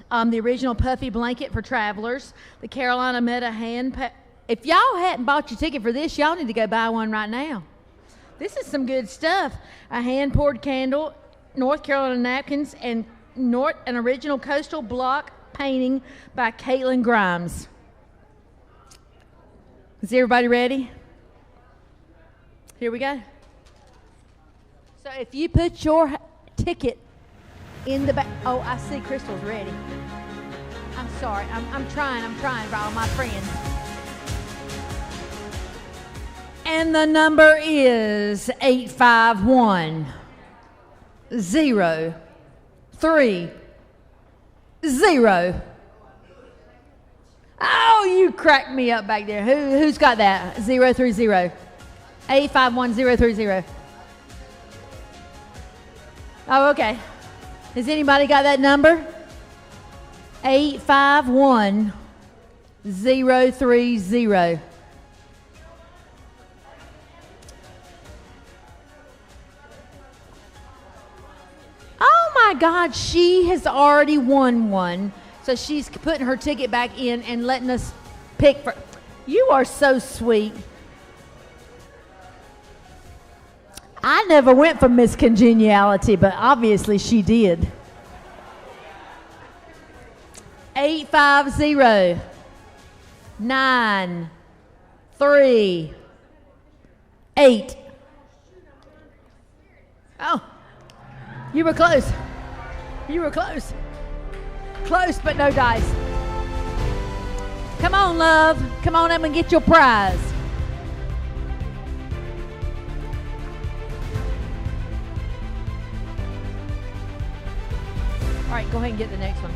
The original puffy blanket for travelers. The Carolina Meta hand... If y'all hadn't bought your ticket for this, y'all need to go buy one right now. This is some good stuff. A hand-poured candle, North Carolina napkins, and an original coastal block painting by Caitlin Grimes. Is everybody ready? Here we go. So if you put your ticket in the back... Oh, I see Crystal's ready. I'm sorry. I'm trying for all my friends. And the number is 851-030. Oh, you cracked me up back there. Who's got that? 030. 851-030. Oh, okay. Has anybody got that number? 851-030. Oh my God, she has already won one. So she's putting her ticket back in and letting us pick for... You are so sweet. I never went for Miss Congeniality, but obviously she did. 850-938. Oh, you were close. You were close. Close, but no dice. Come on, love. Come on up and get your prize. All right, go ahead and get the next one.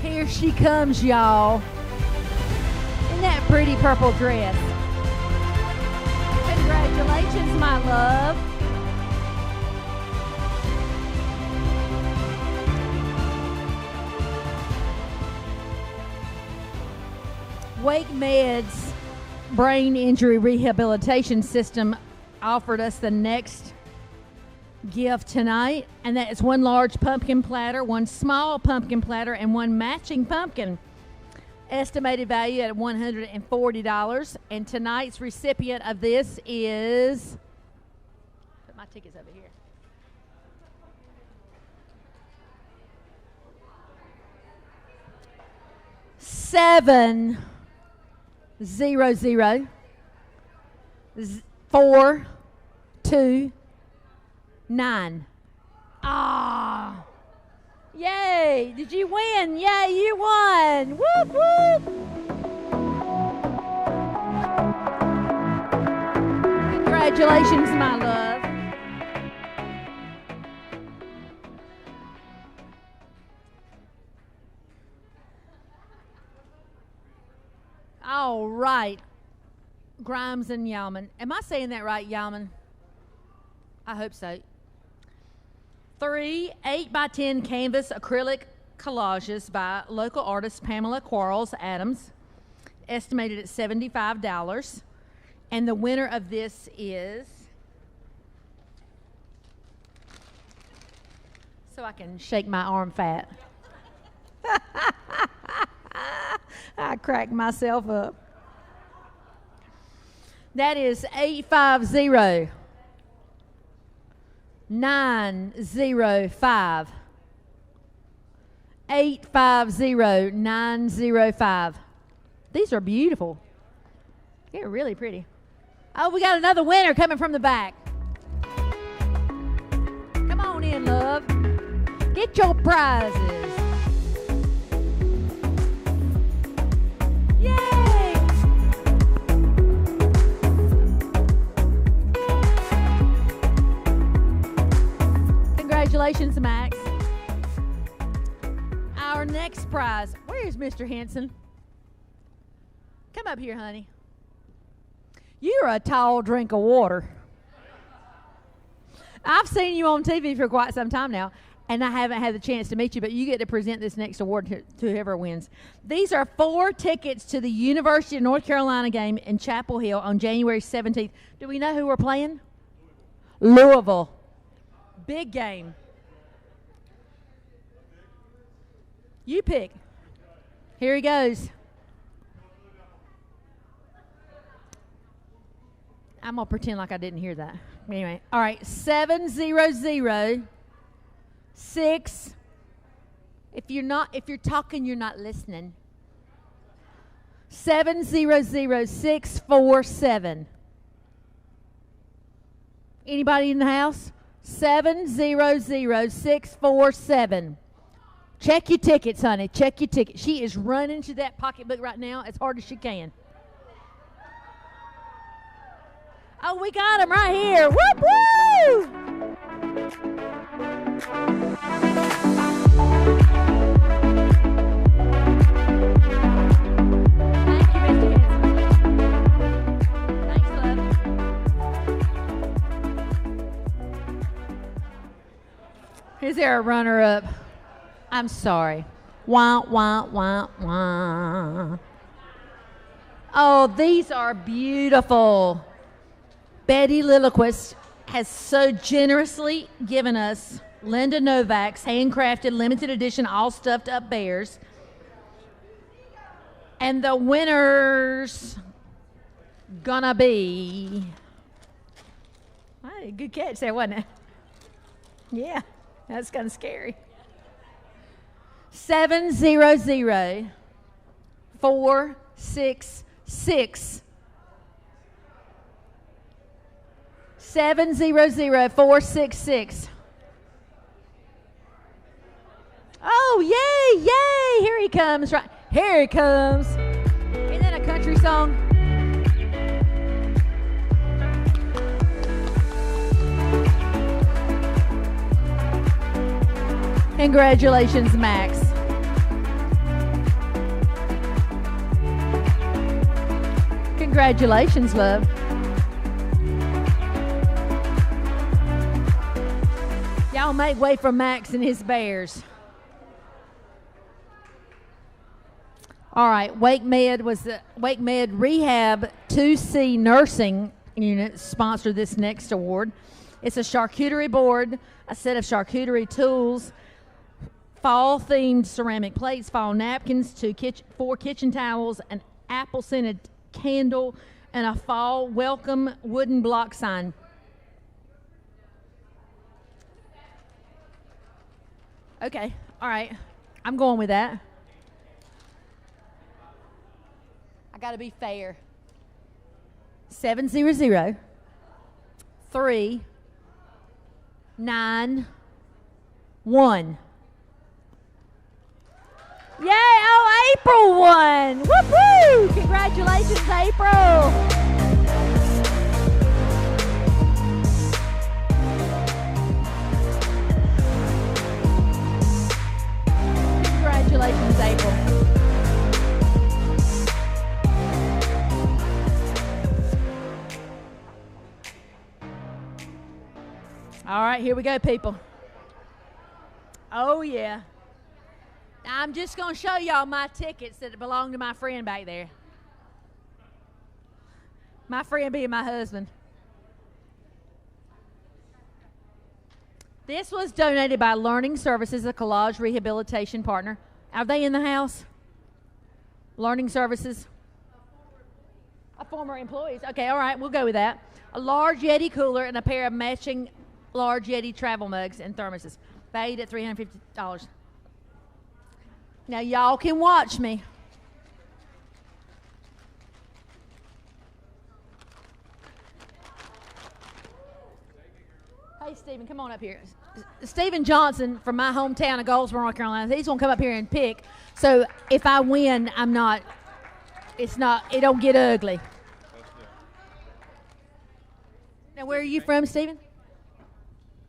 Here she comes, y'all. In that pretty purple dress. Congratulations, my love. Wake Med's brain injury rehabilitation system offered us the next gift tonight, and that is one large pumpkin platter, one small pumpkin platter, and one matching pumpkin. Estimated value at $140. And tonight's recipient of this is... Put my tickets over here. Seven 00 4 2 9. Ah! Yay! Did you win? Yay, you won! Whoop whoop! Congratulations, my love. All right. Grimes and Yeoman. Am I saying that right, Yeoman? I hope so. 3 8x10 canvas acrylic collages by local artist Pamela Quarles Adams, estimated at $75. And the winner of this is so I can shake my arm fat. I cracked myself up. That is 850 905. 850 905. These are beautiful. They're really pretty. Oh, we got another winner coming from the back. Come on in, love. Get your prizes. Yay! Congratulations, Max. Our next prize. Where's Mr. Henson? Come up here, honey. You're a tall drink of water. I've seen you on TV for quite some time now, and I haven't had the chance to meet you, but you get to present this next award to whoever wins. These are 4 tickets to the University of North Carolina game in Chapel Hill on January 17th. Do we know who we're playing? Louisville. Big game. You pick. Here he goes. I'm going to pretend like I didn't hear that. Anyway, all right, 700-6. If you're talking, you're not listening. 700-647. Anybody in the house? 700-647. Check your tickets, honey. Check your tickets. She is running to that pocketbook right now as hard as she can. Oh, we got him right here. Whoop, woo! Thank you, Mr. Henson. Thanks, love. Is there a runner-up? I'm sorry. Wah, wah, wah, wah. Oh, these are beautiful. Betty Lilliquist has so generously given us Linda Novak's handcrafted limited edition all stuffed up bears. And the winner's gonna be, hey, good catch there, wasn't it? Yeah, that's kind of scary. 700-466. 700-466. Oh, yay, yay. Here he comes. Right. Here he comes. Isn't that a country song? Congratulations, Max. Congratulations, love. Y'all make way for Max and his bears. All right, Wake Med Rehab 2C Nursing Unit sponsored this next award. It's a charcuterie board, a set of charcuterie tools, fall-themed ceramic plates, fall napkins, 4 kitchen towels, an apple-scented candle, and a fall welcome wooden block sign. Okay, all right. I'm going with that. I got to be fair. 700-391. Yay! Oh, April won! Woo-hoo! Congratulations, April! Congratulations, April. All right, here we go, people. Oh, yeah. I'm just going to show y'all my tickets that belong to my friend back there. My friend being my husband. This was donated by Learning Services, a collage rehabilitation partner. Are they in the house? Learning Services? A former employees. Okay, all right, we'll go with that. A large Yeti cooler and a pair of matching large Yeti travel mugs and thermoses. Paid at $350. Now, y'all can watch me. Hey, Stephen, come on up here. Stephen Johnson from my hometown of Goldsboro, North Carolina, he's going to come up here and pick. So if I win, it don't get ugly. Now, where are you from, Stephen?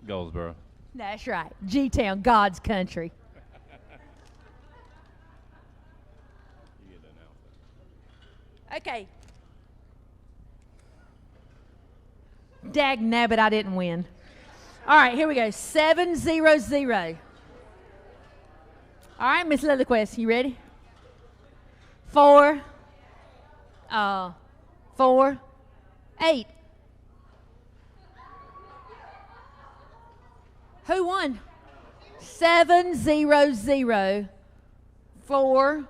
Goldsboro.
That's right. G-Town, God's country. Okay. Dag nabbit, I didn't win. All right, here we go. 7-0-0. All right, Miss Lilliquist, you ready? 4, 8. Who won? 7-0-0. 4,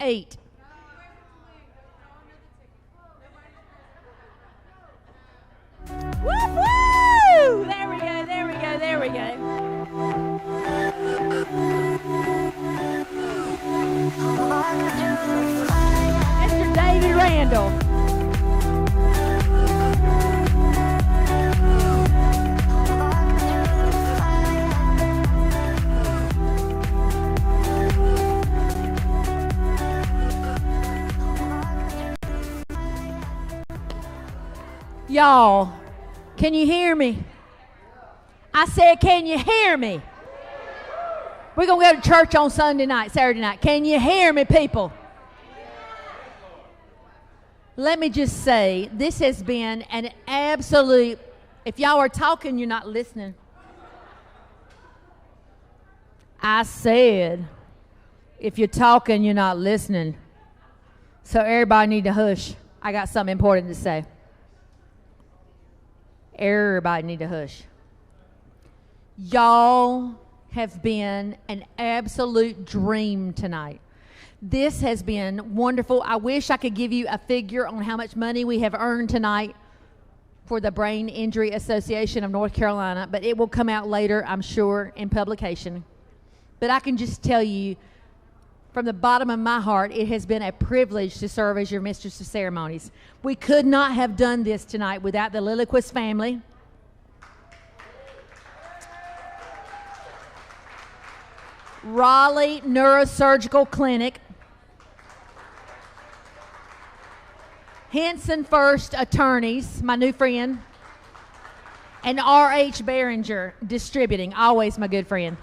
8. Woo-hoo! There we go, there we go, there we go. Mr. David Randall. Y'all, can you hear me? I said, can you hear me? We're going to go to church on Sunday night, Saturday night. Can you hear me, people? Let me just say, this has been an absolute, if y'all are talking, you're not listening. I said, if you're talking, you're not listening. So everybody need to hush. I got something important to say. Everybody need to hush. Y'all have been an absolute dream tonight. This has been wonderful. I wish I could give you a figure on how much money we have earned tonight for the Brain Injury Association of North Carolina, but it will come out later, I'm sure, in publication. But I can just tell you, from the bottom of my heart, it has been a privilege to serve as your mistress of ceremonies. We could not have done this tonight without the Lilliquist family. Raleigh Neurosurgical Clinic. Henson First Attorneys, my new friend. And R.H. Behringer Distributing, always my good friend.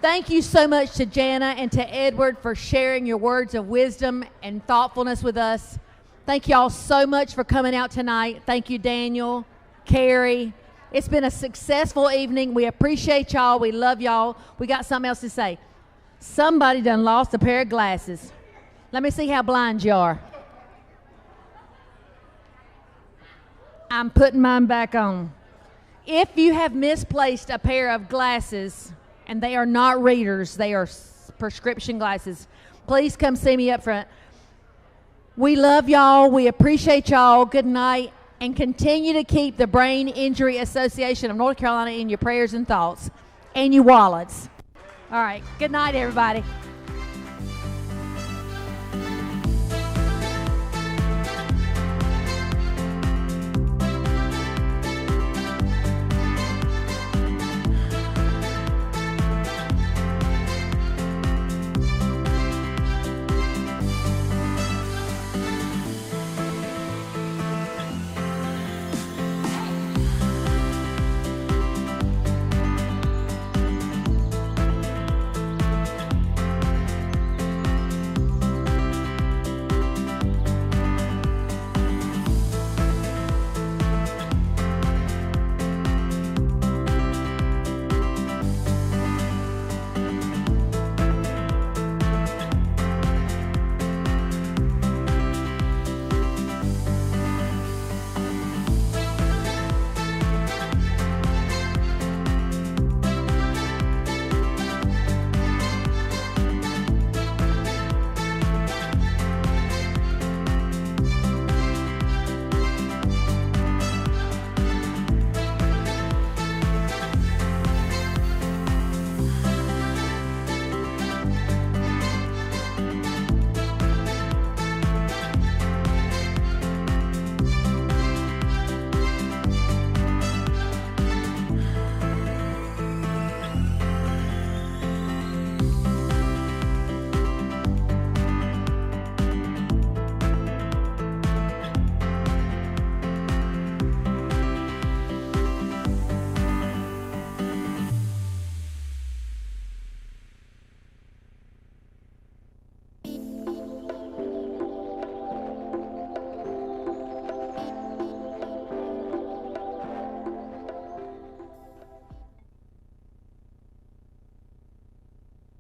Thank you so much to Jana and to Edward for sharing your words of wisdom and thoughtfulness with us. Thank you all so much for coming out tonight. Thank you, Daniel, Carrie. It's been a successful evening. We appreciate y'all. We love y'all. We got something else to say. Somebody done lost a pair of glasses. Let me see how blind you are. I'm putting mine back on. If you have misplaced a pair of glasses, and they are not readers, they are prescription glasses, please come see me up front. We love y'all. We appreciate y'all. Good night. And continue to keep the Brain Injury Association of North Carolina in your prayers and thoughts and your wallets. All right. Good night, everybody.